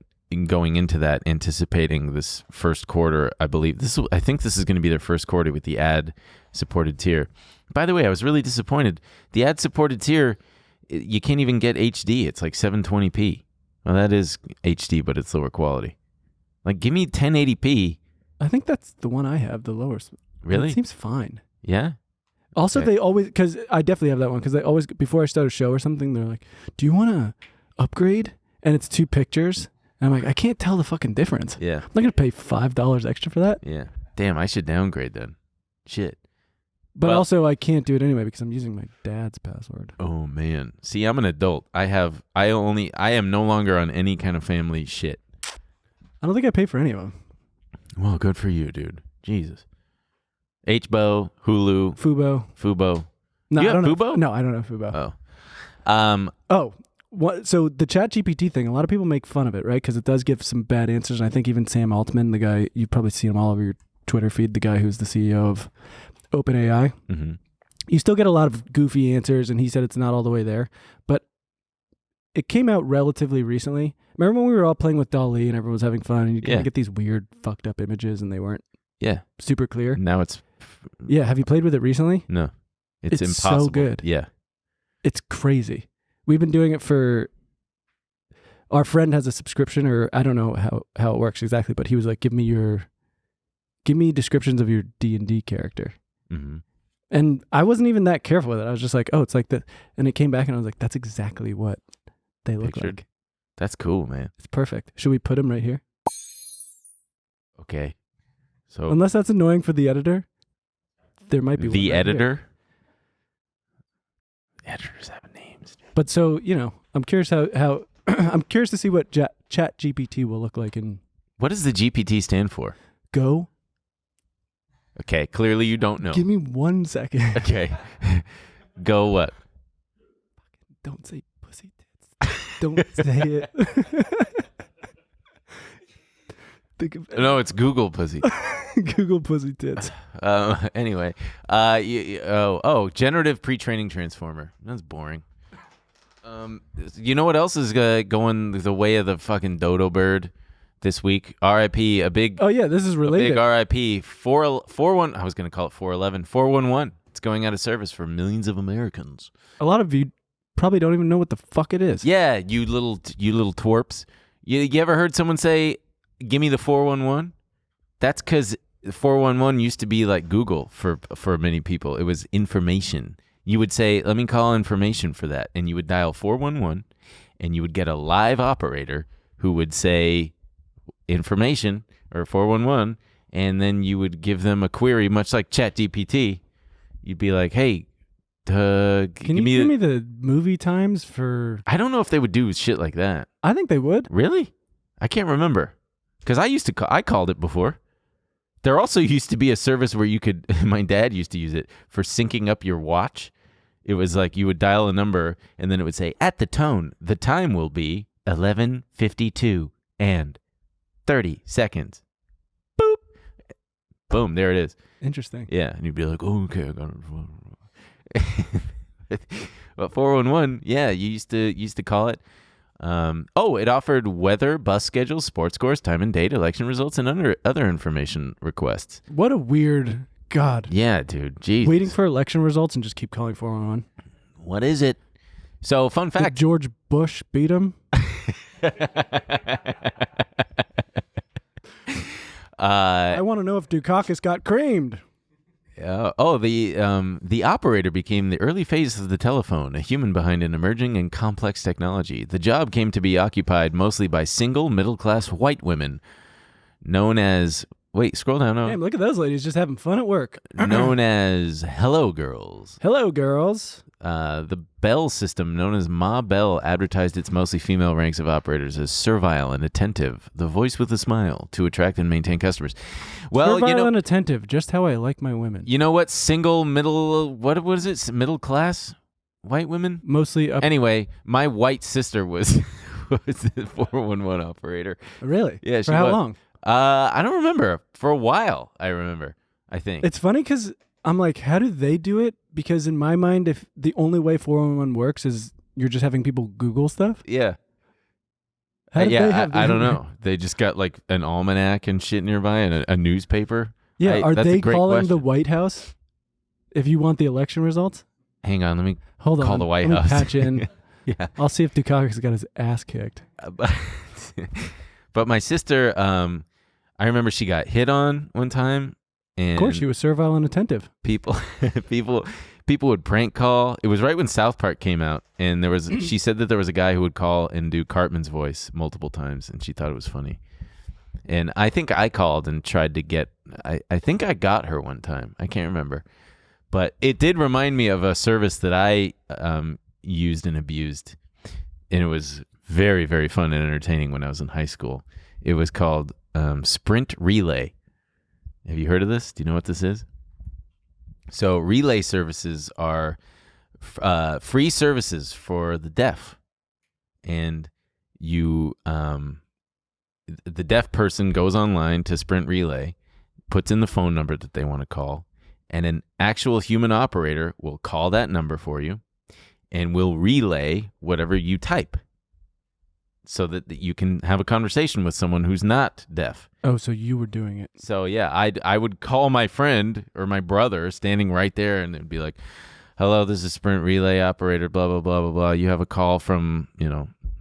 going into that, anticipating this first quarter. I think this is going to be their first quarter with the ad-supported tier. By the way, I was really disappointed. The ad-supported tier, you can't even get HD. It's like 720p. Well, that is HD, but it's lower quality. Like, give me 1080p. I think that's the one I have, the lowest. Really? It seems fine. Yeah? Also, Okay. they always, because I definitely have that one, because they always, before I start a show or something, they're like, do you want to upgrade? And it's 2 pictures. And I'm like, I can't tell the fucking difference. Yeah. I'm not going to pay $5 extra for that. Yeah. Damn, I should downgrade then. Shit. But Well- also, I can't do it anyway because I'm using my dad's password. Oh, man. See, I'm an adult. I am no longer on any kind of family shit. I don't think I pay for any of them. Well, good for you, dude. Jesus. HBO, Hulu, Fubo. You No, I have don't know. Fubo? No, I don't know Fubo. Oh. So the ChatGPT thing, a lot of people make fun of it, right? Because it does give some bad answers. And I think even Sam Altman, the guy, you've probably seen him all over your Twitter feed, the guy who's the CEO of OpenAI. Mm-hmm. You still get a lot of goofy answers, and he said it's not all the way there. But it came out relatively recently. Remember when we were all playing with DALL-E and everyone was having fun, and you kind of get these weird, fucked up images, and they weren't super clear? Now it's... Yeah, have you played with it recently? No. It's so impossible. good. Yeah. It's crazy. We've been doing it for... Our friend has a subscription, or I don't know how it works exactly, but he was like, give me descriptions of your D&D character. Mm-hmm. And I wasn't even that careful with it. I was just like, oh, it's like that. And it came back and I was like, that's exactly what they look Pictured. like. That's cool, man. It's perfect. Should we put him right here? Okay. So Unless that's annoying for the editor, there might be one the right editor? here. Editors have names. But so, I'm curious how I'm curious to see what ChatGPT will look like in What does the GPT stand for? Go Okay, clearly you don't know. Give me 1 second. Okay. Go what? Don't say pussy tits. Don't say it. Think of No, it's Google pussy. Google pussy tits. Anyway, generative pre-training transformer. That's boring. You know what else is going the way of the fucking dodo bird this week? R.I.P. a big. Oh yeah, this is related. Big R.I.P. 411. I was going to call it 411. 411. It's going out of service for millions of Americans. A lot of you probably don't even know what the fuck it is. Yeah, you little twerps. You ever heard someone say, "Give me the 411"? That's because 411 used to be like Google for many people. It was information. You would say, "Let me call information for that," and you would dial 411, and you would get a live operator who would say information or 411, and then you would give them a query, much like ChatGDT. You'd be like, "Hey, can you give me the movie times for?" I don't know if they would do shit like that. I think they would. Really? I can't remember because I called it before. There also used to be a service where you could. My dad used to use it for syncing up your watch. It was like you would dial a number and then it would say, "At the tone, the time will be 11:52 and 30 seconds." Boop. Boom. There it is. Interesting. Yeah, and you'd be like, "Oh, okay, I got it." But 411, yeah, you used to call it. It offered weather, bus schedules, sports scores, time and date, election results, and other information requests. What a weird God. Yeah, dude. Jeez. Waiting for election results and just keep calling 411. What is it? So, fun Did fact. George Bush beat him? I want to know if Dukakis got creamed. The operator became the early phase of the telephone, a human behind an emerging and complex technology. The job came to be occupied mostly by single, middle-class white women, known as... Wait, scroll down. Damn, look at those ladies just having fun at work. Known as Hello Girls. Hello, girls. The Bell system, known as Ma Bell, advertised its mostly female ranks of operators as servile and attentive, the voice with a smile, to attract and maintain customers. Well, servile and attentive, just how I like my women. You know what? Single, what is it? Middle class white women? Mostly up. Anyway, my white sister was the 411 operator. Really? Yeah. For how long? I don't remember. For a while, I remember, I think. It's funny because I'm like, how do they do it? Because in my mind, if the only way 411 works is you're just having people Google stuff. Yeah. How did they have I don't know. They just got like an almanac and shit nearby and a newspaper. Yeah, are that's a they great calling question. the White House if you want the election results? Hang on, let me Hold call on. the White Let me House. patch in. Yeah. I'll see if Dukakis got his ass kicked. But my sister, I remember she got hit on one time. And Of course, she was servile and attentive. people would prank call. It was right when South Park came out, and she said that there was a guy who would call and do Cartman's voice multiple times, and she thought it was funny. And I think I called and tried to get. I think I got her one time. I can't remember, but it did remind me of a service that I used and abused, and it was very, very fun and entertaining when I was in high school. It was called Sprint Relay. Have you heard of this? Do you know what this is? So relay services are free services for the deaf, and the deaf person goes online to Sprint Relay, puts in the phone number that they want to call, and an actual human operator will call that number for you and will relay whatever you type so that you can have a conversation with someone who's not deaf. Oh, so you were doing it. So yeah, I would call my friend or my brother standing right there, and it'd be like, "Hello, this is Sprint Relay operator, blah blah blah blah blah. You have a call from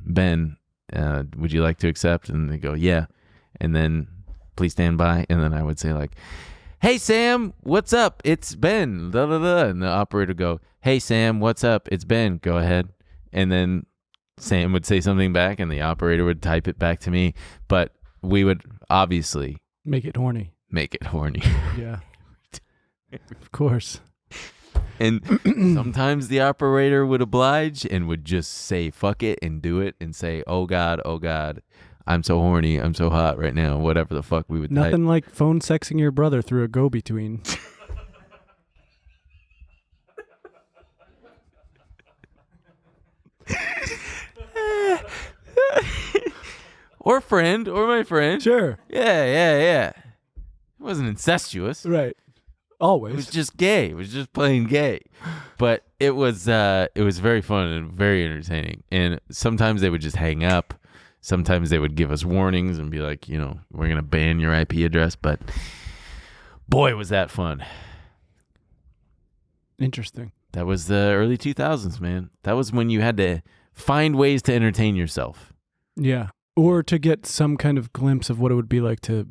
Ben. Would you like to accept?" And they go, "Yeah," and then please stand by. And then I would say like, "Hey Sam, what's up? It's Ben." Blah, blah, blah. And the operator would go, "Hey Sam, what's up? It's Ben. Go ahead." And then Sam would say something back, and the operator would type it back to me. But we would obviously Make it horny. Yeah. Of course. And sometimes the operator would oblige and would just say, "Fuck it," and do it and say, oh God, I'm so horny, I'm so hot right now, whatever the fuck we would type. Nothing like phone sexing your brother through a go-between. Or friend, or my friend. Sure. Yeah. It wasn't incestuous. Right. It Always. was just gay. It was just plain gay. But it was very fun and very entertaining. And sometimes they would just hang up. Sometimes they would give us warnings and be like, we're going to ban your IP address. But boy, was that fun. Interesting. That was the early 2000s, man. That was when you had to find ways to entertain yourself. Yeah. Or to get some kind of glimpse of what it would be like to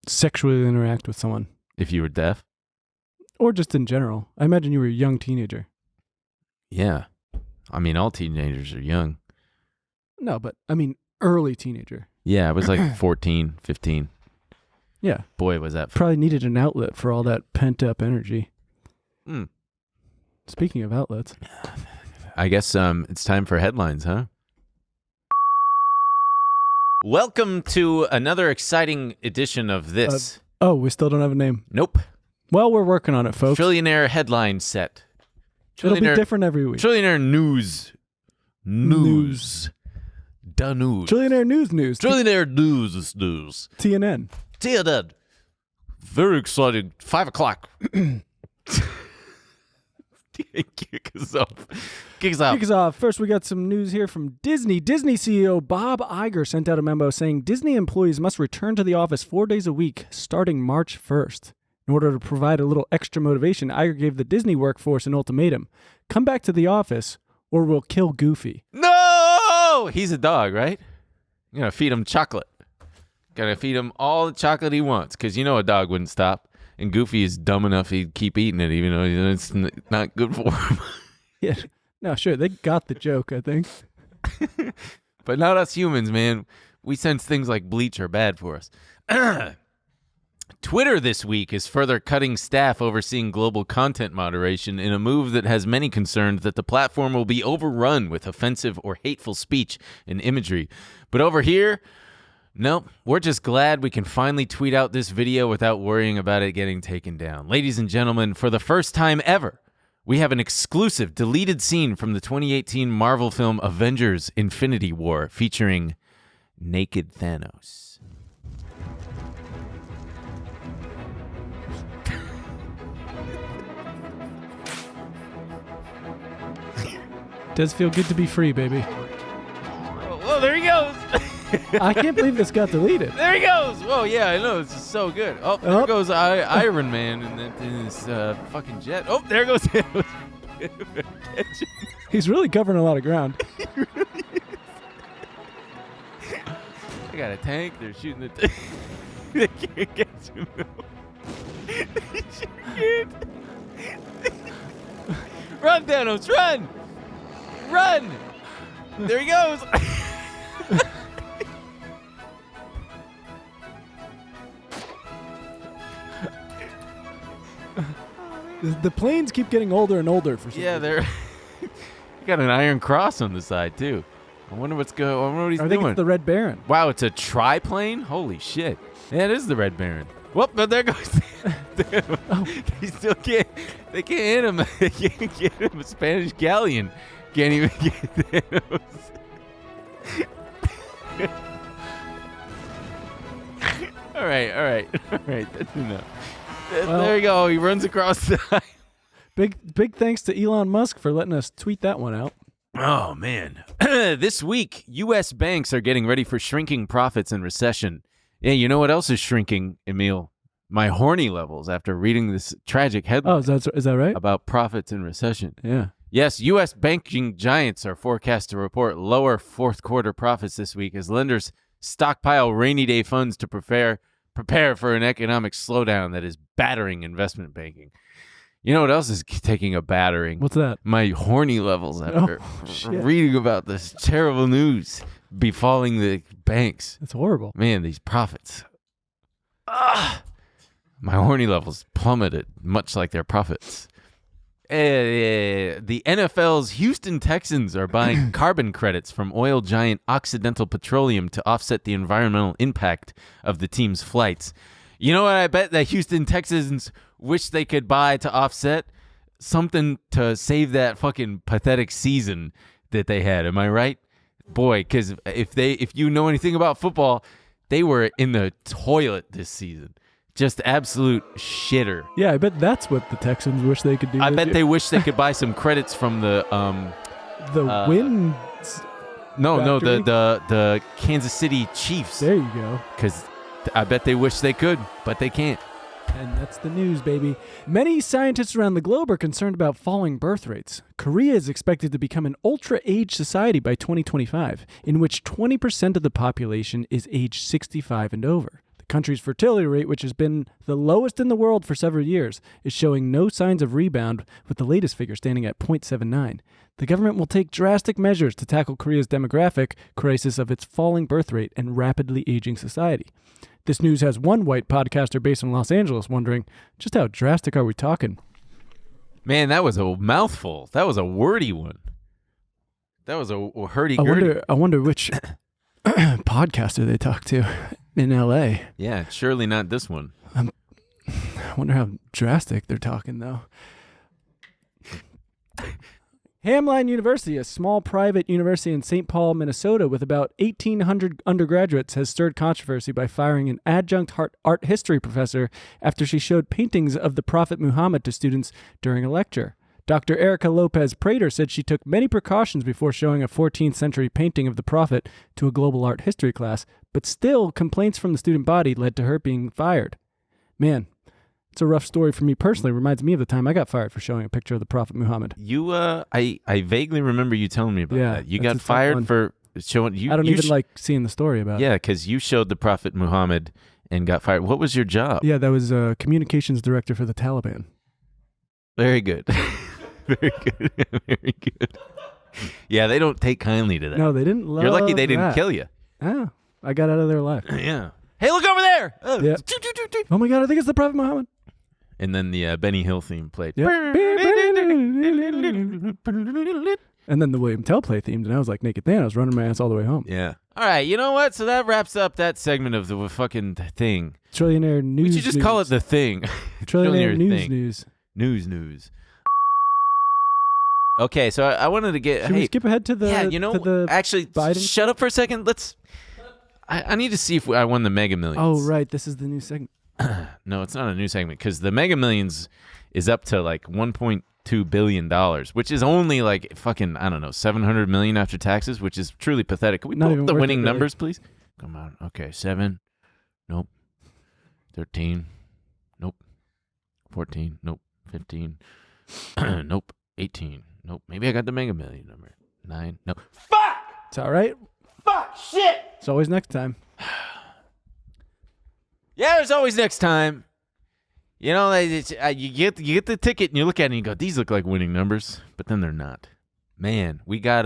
sexually interact with someone. If you were deaf? Or just in general. I imagine you were a young teenager. Yeah. I mean, all teenagers are young. No, but I mean early teenager. Yeah, I was like 14, 15. Yeah. Boy, was that fun. Probably needed an outlet for all that pent-up energy. Mm. Speaking of outlets. I guess it's time for headlines, huh? Welcome to another exciting edition of this. Oh, we still don't have a name. Nope. Well, we're working on it, folks. Trillionaire headline set. It'll be different every week. Trillionaire news. Da news. Trillionaire news. Trillionaire news. TNN. TNN. Very exciting. 5 o'clock. Kick us off. Kick us off. First, we got some news here from Disney. Disney CEO Bob Iger sent out a memo saying Disney employees must return to the office 4 days a week starting March 1st. In order to provide a little extra motivation, Iger gave the Disney workforce an ultimatum. Come back to the office or we'll kill Goofy. No! He's a dog, right? You're going to feed him chocolate. Going to feed him all the chocolate he wants because a dog wouldn't stop. And Goofy is dumb enough he'd keep eating it even though it's not good for him. Yeah. No, sure. They got the joke, I think. But not us humans, man. We sense things like bleach are bad for us. Twitter this week is further cutting staff overseeing global content moderation in a move that has many concerned that the platform will be overrun with offensive or hateful speech and imagery. But over here, nope, we're just glad we can finally tweet out this video without worrying about it getting taken down. Ladies and gentlemen, for the first time ever, we have an exclusive deleted scene from the 2018 Marvel film Avengers: Infinity War featuring naked Thanos. Does feel good to be free, baby. Whoa, there he goes. I can't believe this got deleted. There he goes. Whoa, yeah, I know. This is so good. Oh, there goes Iron Man in his fucking jet. Oh, there goes Thanos. He's really covering a lot of ground. They got a tank. They're shooting the tank. They can't catch him. They can't. Run, Thanos, run! Run! There he goes. The planes keep getting older and older for some reason. They're got an iron cross on the side too. I wonder what's going. I wonder what he's I doing. think it's the Red Baron. Wow, it's a triplane. Holy shit! Yeah, it is the Red Baron. Whoop! But there goes. Oh. He still can't. They can't hit him. They can't get him. A Spanish galleon can't even get Thanos. All right. That's enough. There you go. He runs across the aisle. Big thanks to Elon Musk for letting us tweet that one out. Oh, man. This week, U.S. banks are getting ready for shrinking profits and recession. Yeah, you know what else is shrinking, Emil? My horny levels after reading this tragic headline. Oh, is that right? About profits and recession. Yeah. Yes, U.S. banking giants are forecast to report lower fourth quarter profits this week as lenders stockpile rainy day funds to prepare for an economic slowdown that is battering investment banking. You know what else is taking a battering? What's that? My horny levels after reading about this terrible news befalling the banks. It's horrible. Man, these profits. My horny levels plummeted, much like their profits. The NFL's Houston Texans are buying carbon credits from oil giant Occidental Petroleum to offset the environmental impact of the team's flights. You know what I bet the Houston Texans wish they could buy to offset? Something to save that fucking pathetic season that they had. Am I right? Boy, because if you know anything about football, they were in the toilet this season. Just absolute shitter. Yeah, I bet that's what the Texans wish they could do. I bet they wish they could buy some credits from the wind. The Kansas City Chiefs. There you go. Because I bet they wish they could, but they can't. And that's the news, baby. Many scientists around the globe are concerned about falling birth rates. Korea is expected to become an ultra-age society by 2025, in which 20% of the population is aged 65 and over. The country's fertility rate, which has been the lowest in the world for several years, is showing no signs of rebound, with the latest figure standing at 0.79. The government will take drastic measures to tackle Korea's demographic crisis of its falling birth rate and rapidly aging society. This news has one white podcaster based in Los Angeles wondering, just how drastic are we talking? Man, that was a mouthful. That was a wordy one. That was a hurdy-gurdy. I wonder which podcaster they talk to in L.A. Yeah, surely not this one. I wonder how drastic they're talking, though. Hamline University, a small private university in St. Paul, Minnesota, with about 1,800 undergraduates, has stirred controversy by firing an adjunct art history professor after she showed paintings of the Prophet Muhammad to students during a lecture. Dr. Erica Lopez Prater said she took many precautions before showing a 14th century painting of the Prophet to a global art history class, but still, complaints from the student body led to her being fired. Man, it's a rough story for me personally. It reminds me of the time I got fired for showing a picture of the Prophet Muhammad. I vaguely remember you telling me about that. You got fired for showing. I don't even like seeing the story about it. Yeah, because you showed the Prophet Muhammad and got fired. What was your job? Yeah, that was communications director for the Taliban. Very good. Very good. Very good. Yeah, they don't take kindly to that. No, they didn't love You're lucky they didn't that. kill you. Ah, I got out of their life. Yeah. Hey, look over there! Oh, yeah. Oh my God, I think it's the Prophet Muhammad. And then the Benny Hill theme played. Yep. And then the William Tell play themed, and I was like naked then. I was running my ass all the way home. Yeah. All right, you know what? So that wraps up that segment of the fucking thing. Trillionaire news. Would you just call it the thing? Trillionaire news thing. News. Okay, so I wanted to get. Should we skip ahead to the? Yeah, you know, actually, Biden? Shut up for a second. I need to see if I won the Mega Millions. Oh, right. This is the new segment. No, it's not a new segment because the Mega Millions is up to like $1.2 billion, which is only like fucking, I don't know, $700 million after taxes, which is truly pathetic. Can we pull up the winning numbers, please? Come on. Okay, 7. Nope. 13. Nope. 14. Nope. 15. Nope. 18. Nope. Maybe I got the Mega Million number. 9. Nope. Fuck! It's all right. Fuck! Shit! It's always next time. Yeah, there's always next time. You know, you get the ticket and you look at it and you go, these look like winning numbers, but then they're not. Man, we got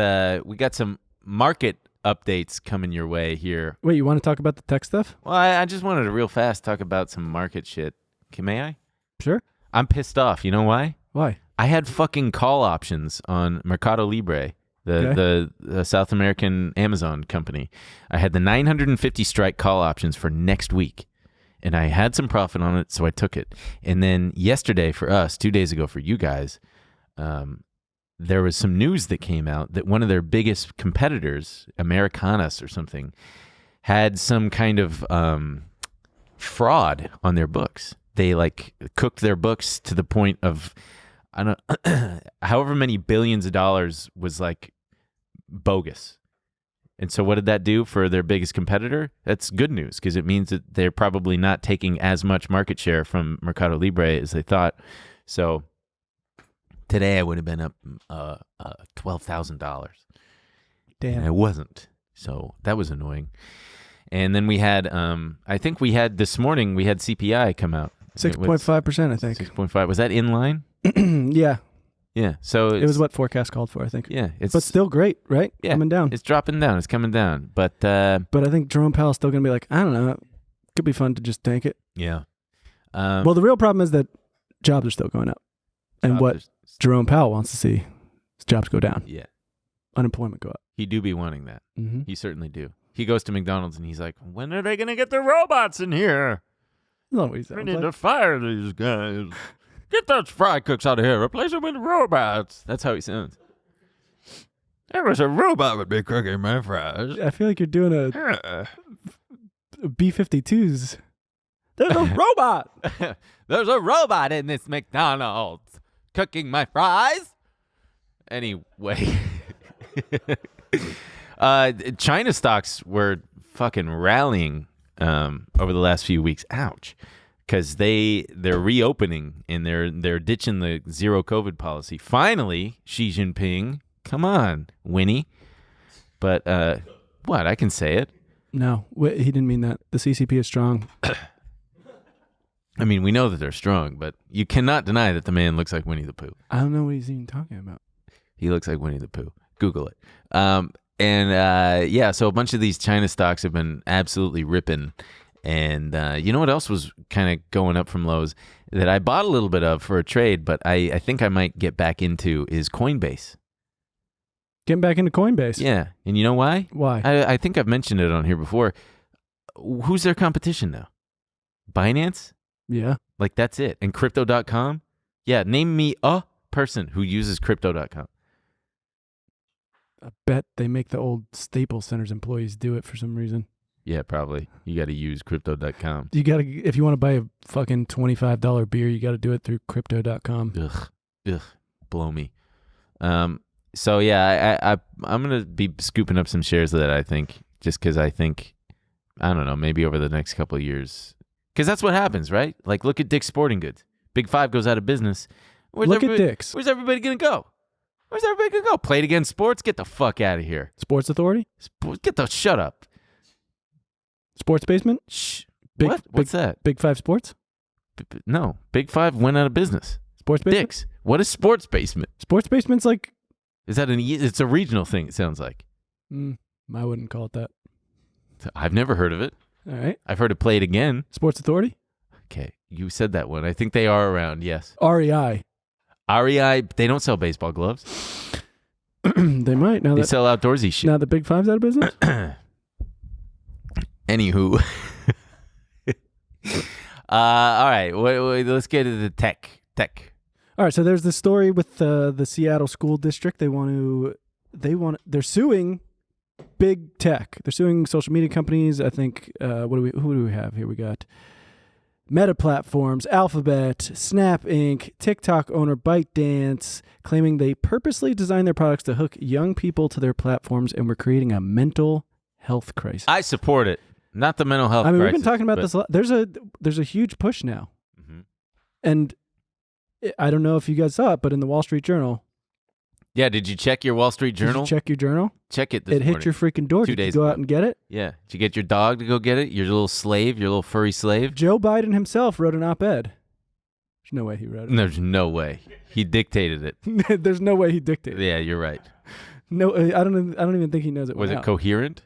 some market updates coming your way here. Wait, you want to talk about the tech stuff? Well, I just wanted to real fast talk about some market shit. May I? Sure. I'm pissed off. You know why? Why? I had fucking call options on Mercado Libre. The South American Amazon company. I had the 950 strike call options for next week, and I had some profit on it, so I took it. And then yesterday for us, 2 days ago for you guys, there was some news that came out that one of their biggest competitors, Americanas or something, had some kind of fraud on their books. They like cooked their books to the point of, I don't however many billions of dollars was like bogus. And so what did that do for their biggest competitor? That's good news because it means that they're probably not taking as much market share from Mercado Libre as they thought. So today I would have been up $12,000. Damn. And I wasn't. So that was annoying. And then we had, I think we had this morning, we had CPI come out. 6.5%, I think. 6.5. Was that in line? Yeah. Yeah. So it was what forecast called for, I think. Yeah. But still great, right? Yeah. Coming down. It's dropping down. It's coming down. But I think Jerome Powell's still going to be like, I don't know. It could be fun to just tank it. Yeah. Well, the real problem is that jobs are still going up. And what Jobs Jerome Powell wants to see is jobs go down, yeah, unemployment go up. he do be wanting that. Mm-hmm. He certainly do. He goes to McDonald's and he's like, when are they going to get the robots in here? Not what he We sounds need like. to fire these guys. Get those fry cooks out of here. Replace them with robots. That's how he sounds. There was a robot would be cooking my fries. I feel like you're doing a B-52s. There's a robot. There's a robot in this McDonald's cooking my fries. Anyway, China stocks were fucking rallying over the last few weeks. Ouch. Because they're reopening and they're ditching the zero COVID policy. Finally, Xi Jinping, come on, Winnie. But what? I can say it. No, he didn't mean that. The CCP is strong. I mean, we know that they're strong, but you cannot deny that the man looks like Winnie the Pooh. I don't know what he's even talking about. He looks like Winnie the Pooh. Google it. So a bunch of these China stocks have been absolutely ripping. And you know what else was kind of going up from lows that I bought a little bit of for a trade, but I think I might get back into is Coinbase. Getting back into Coinbase. Yeah. And you know why? Why? I think I've mentioned it on here before. Who's their competition now? Binance? Yeah. Like, that's it. And Crypto.com? Yeah, name me a person who uses Crypto.com. I bet they make the old Staples Centers employees do it for some reason. Yeah, probably. You got to use Crypto.com. You gotta, if you want to buy a fucking $25 beer, you got to do it through Crypto.com. Ugh, blow me. So yeah, I'm gonna be scooping up some shares of that. I think just because I think, I don't know, maybe over the next couple of years, because that's what happens, right? Like, look at Dick's Sporting Goods. Big Five goes out of business. Look at Dick's. Where's everybody gonna go? Where's everybody gonna go? Play it against sports? Get the fuck out of here. Sports Authority? Shut up. Sports Basement? Shh. What? What's that? Big Five Sports? No. Big Five went out of business. Sports Basement? Dick's. What is Sports Basement? Sports Basement's like... Is that it's a regional thing, it sounds like. I wouldn't call it that. I've never heard of it. All right. I've heard it played again. Sports Authority? Okay. You said that one. I think they are around, yes. REI. REI, they don't sell baseball gloves. They might. They sell outdoorsy shit. Now the Big Five's out of business? Anywho. All right. Let's get to the tech. All right. So there's this story with the Seattle School District. They're suing big tech. They're suing social media companies. I think, who do we have here? We got Meta Platforms, Alphabet, Snap Inc., TikTok owner ByteDance, claiming they purposely designed their products to hook young people to their platforms and were creating a mental health crisis. I support it. Not the mental health crisis. We've been talking about this a lot. There's a huge push now. Mm-hmm. And I don't know if you guys saw it, but in the Wall Street Journal. Yeah, did you check your Wall Street Journal? Did you check your journal? Check it this morning. It hit your freaking door. 2 days Did you go ago. out and get it? Yeah. Did you get your dog to go get it? Your little slave? Your little furry slave? Joe Biden himself wrote an op-ed. There's no way he wrote it. There's no way. He dictated it. There's no way he dictated it. Yeah, you're right. No, I don't even think he knows it. Was it coherent?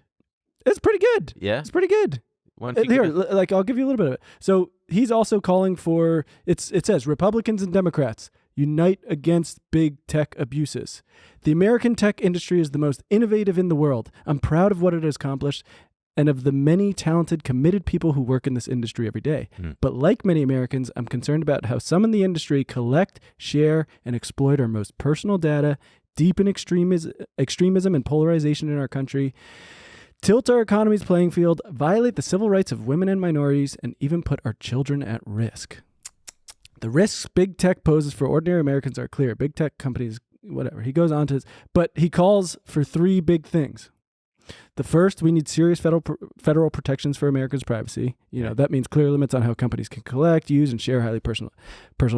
It's pretty good. Yeah? It's pretty good. Here, I'll give you a little bit of it. So he's also calling for, it says, Republicans and Democrats unite against big tech abuses. The American tech industry is the most innovative in the world. I'm proud of what it has accomplished and of the many talented, committed people who work in this industry every day. But like many Americans, I'm concerned about how some in the industry collect, share, and exploit our most personal data, deepen extremism and polarization in our country, tilt our economy's playing field, violate the civil rights of women and minorities, and even put our children at risk. The risks big tech poses for ordinary Americans are clear. Big tech companies, whatever. He goes on to but he calls for 3 big things. The first, we need serious federal protections for Americans' privacy. That means clear limits on how companies can collect, use, and share highly personal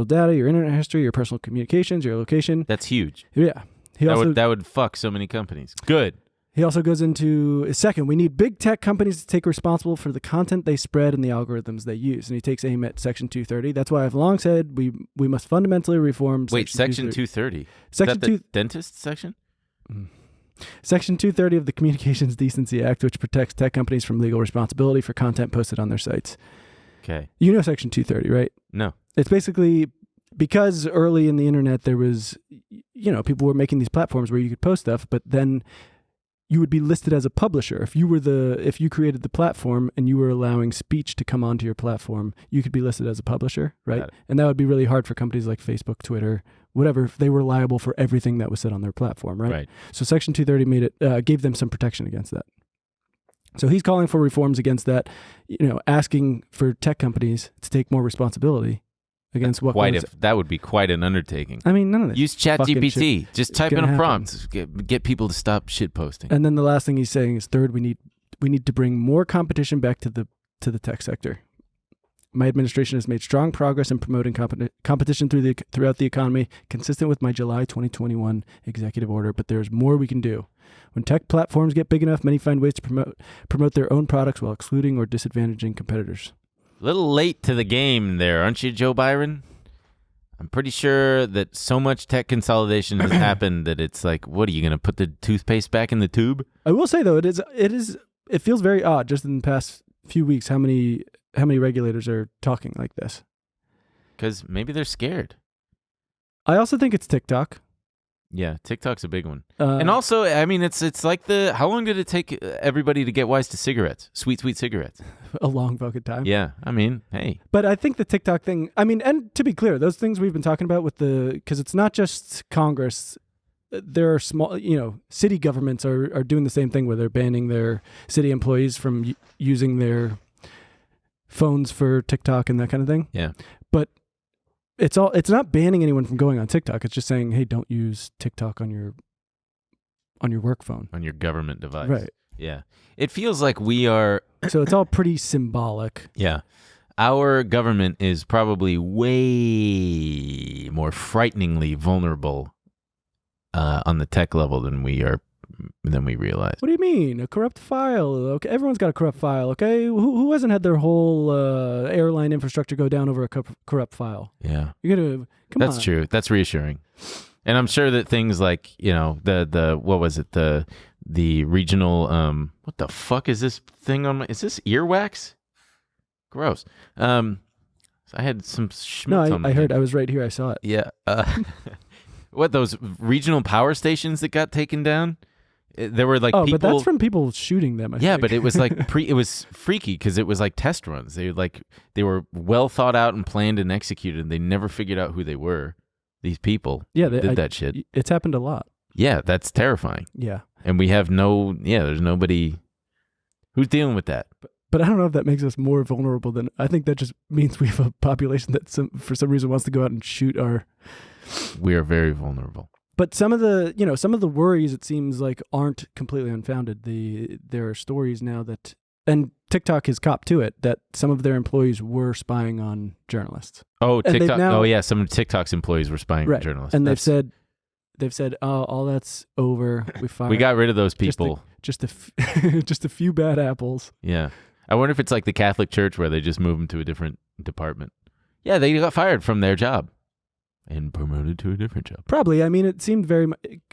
data, your internet history, your personal communications, your location. That's huge. Yeah. That would fuck so many companies. Good. He also goes into, second, we need big tech companies to take responsible for the content they spread and the algorithms they use. And he takes aim at Section 230. That's why I've long said we must fundamentally reform Section 230? Section Is that the dentist section? Section 230 of the Communications Decency Act, which protects tech companies from legal responsibility for content posted on their sites. Okay. You know Section 230, right? No. It's basically, because early in the internet there was, people were making these platforms where you could post stuff, but then you would be listed as a publisher. If you created the platform and you were allowing speech to come onto your platform, you could be listed as a publisher, right? And that would be really hard for companies like Facebook, Twitter, whatever, if they were liable for everything that was said on their platform, right? So Section 230 gave them some protection against that. So he's calling for reforms against that, asking for tech companies to take more responsibility against that would be quite an undertaking. I mean, none of this. Use ChatGDT. Just type in a prompt. Get people to stop shit posting. And then the last thing he's saying is, third, we need to bring more competition back to the tech sector. My administration has made strong progress in promoting competition throughout the economy, consistent with my July 2021 executive order. But there's more we can do. When tech platforms get big enough, many find ways to promote their own products while excluding or disadvantaging competitors. A little late to the game there, aren't you, Joe Byron? I'm pretty sure that so much tech consolidation has happened that it's like, what are you going to put the toothpaste back in the tube? I will say though, it feels very odd just in the past few weeks how many regulators are talking like this. Because maybe they're scared. I also think it's TikTok. Yeah, TikTok's a big one. And also, I mean, it's like how long did it take everybody to get wise to cigarettes? Sweet cigarettes. A long fucking time. Yeah, I mean, hey. But I think the TikTok thing, and to be clear, those things we've been talking about because it's not just Congress. There are small, city governments are doing the same thing where they're banning their city employees from using their phones for TikTok and that kind of thing. Yeah. But it's not banning anyone from going on TikTok. It's just saying, hey, don't use TikTok on your work phone. On your government device. Right. Yeah. It feels like we are... So it's all pretty symbolic. Yeah. Our government is probably way more frighteningly vulnerable on the tech level than we realize. What do you mean? A corrupt file? Okay, everyone's got a corrupt file. Okay, who hasn't had their whole airline infrastructure go down over a corrupt file? Yeah, you're gonna come on. That's true. That's reassuring, and I'm sure that things like the what was it the regional what the fuck is this thing on my? Is this earwax? Gross. I had some schmutz on my I heard. head. I was right here. I saw it. Yeah. What, those regional power stations that got taken down? There were like people. But that's from people shooting them. I think. But it was like it was freaky because it was like test runs. They were well thought out and planned and executed. And they never figured out who they were. These people. Yeah, they did that shit. It's happened a lot. Yeah, that's terrifying. Yeah, and we have there's nobody who's dealing with that. But I don't know if that makes us more vulnerable than. I think that just means we have a population that for some reason wants to go out and shoot our. We are very vulnerable. But some of the worries, it seems like, aren't completely unfounded. There are stories now that, and TikTok has copped to it, that some of their employees were spying on journalists. Oh, TikTok. Some of TikTok's employees were spying on journalists. And they've said, oh, all that's over. We got rid of those people. Just a few bad apples. Yeah. I wonder if it's like the Catholic Church where they just move them to a different department. Yeah, they got fired from their job. And promoted to a different job. Probably. I mean, it seemed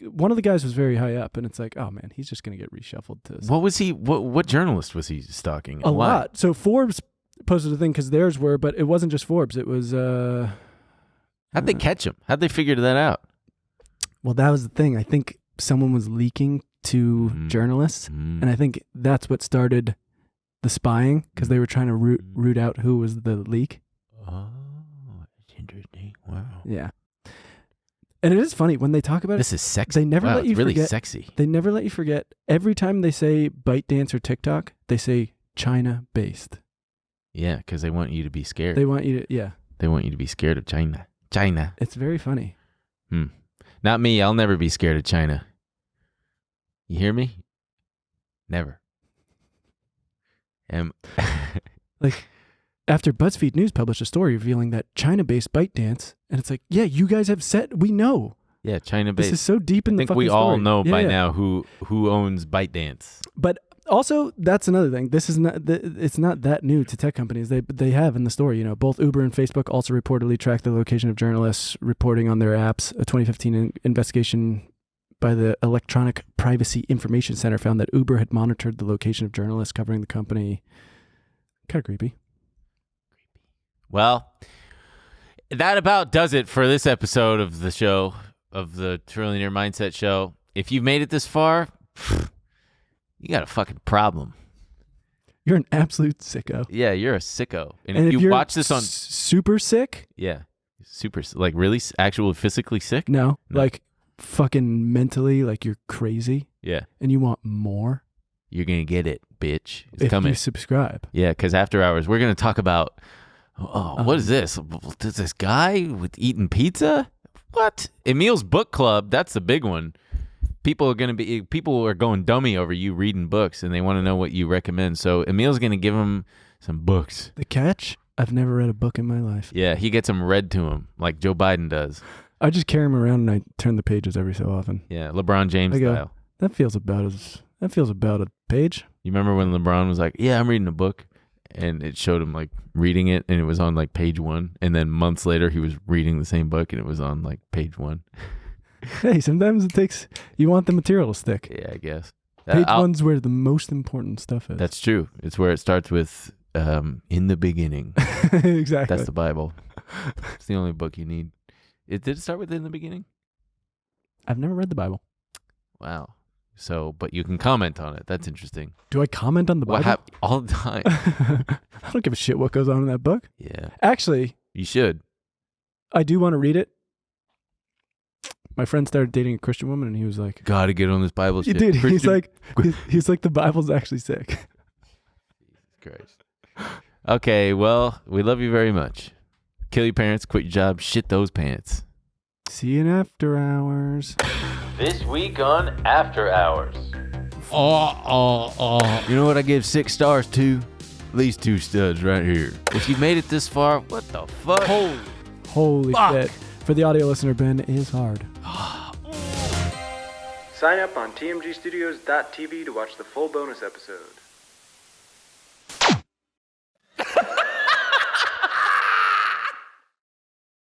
one of the guys was very high up, and it's like, oh man, he's just going to get reshuffled to. What was he? What journalist was he stalking? A lot. So Forbes posted a thing because theirs were, but it wasn't just Forbes. It was. How'd they catch him? How'd they figure that out? Well, that was the thing. I think someone was leaking to journalists, and I think that's what started the spying because they were trying to root out who was the leak. Oh. Interesting. Wow. Yeah. And it is funny when they talk about this is sexy. They never let you really forget. Sexy. They never let you forget. Every time they say ByteDance or TikTok, they say China-based. Yeah, because they want you to be scared. They want you to, yeah. They want you to be scared of China. China. It's very funny. Not me. I'll never be scared of China. You hear me? Never. Like. After BuzzFeed News published a story revealing that China-based ByteDance, and it's like, yeah, you guys have said, we know. Yeah, China-based. This is so deep in the fucking story. I think we all know by now who owns ByteDance. But also, that's another thing. This is not. It's not that new to tech companies. They have in the story. Both Uber and Facebook also reportedly track the location of journalists reporting on their apps. A 2015 investigation by the Electronic Privacy Information Center found that Uber had monitored the location of journalists covering the company. Kind of creepy. Well, that about does it for this episode of the show, of the Trillionaire Mindset Show. If you've made it this far, you got a fucking problem. You're an absolute sicko. Yeah, you're a sicko. And And if you you're watch this on... super sick? Yeah. Super, like really actual physically sick? No. No. Like fucking mentally, like you're crazy Yeah. and you want more? You're going to get it, bitch. It's If coming. you subscribe. Yeah, because after hours, we're going to talk about, what is this? Does this guy with eating pizza? What? Emil's book club, that's the big one. People are going dummy over you reading books, and they want to know what you recommend. So Emil's going to give them some books. The catch? I've never read a book in my life. Yeah, he gets them read to him, like Joe Biden does. I just carry them around and I turn the pages every so often. Yeah, LeBron James I go, style. That feels about a page. You remember when LeBron was like, yeah, I'm reading a book, and it showed him like reading it, and it was on like page 1, and then months later he was reading the same book, and it was on like page 1. Hey, sometimes you want the material to stick. Yeah, I guess. Page 1's where the most important stuff is. That's true. It's where it starts with in the beginning. Exactly. That's the Bible. It's the only book you need. Did it start with in the beginning? I've never read the Bible. Wow. So, but you can comment on it. That's interesting. Do I comment on the Bible? All the time. I don't give a shit what goes on in that book. Yeah. Actually, You should. I do want to read it. My friend started dating a Christian woman, and he was like, Gotta get on this Bible shit. "Dude, he's Christian- like, the Bible's actually sick." Christ. Okay, well, we love you very much. Kill your parents, quit your job, shit those pants. See you in after hours. This week on After Hours. You know what I give 6 stars to? These 2 studs right here. If you made it this far, what the fuck? Holy Fuck. shit! For the audio listener, Ben is hard. Sign up on tmgstudios.tv to watch the full bonus episodes.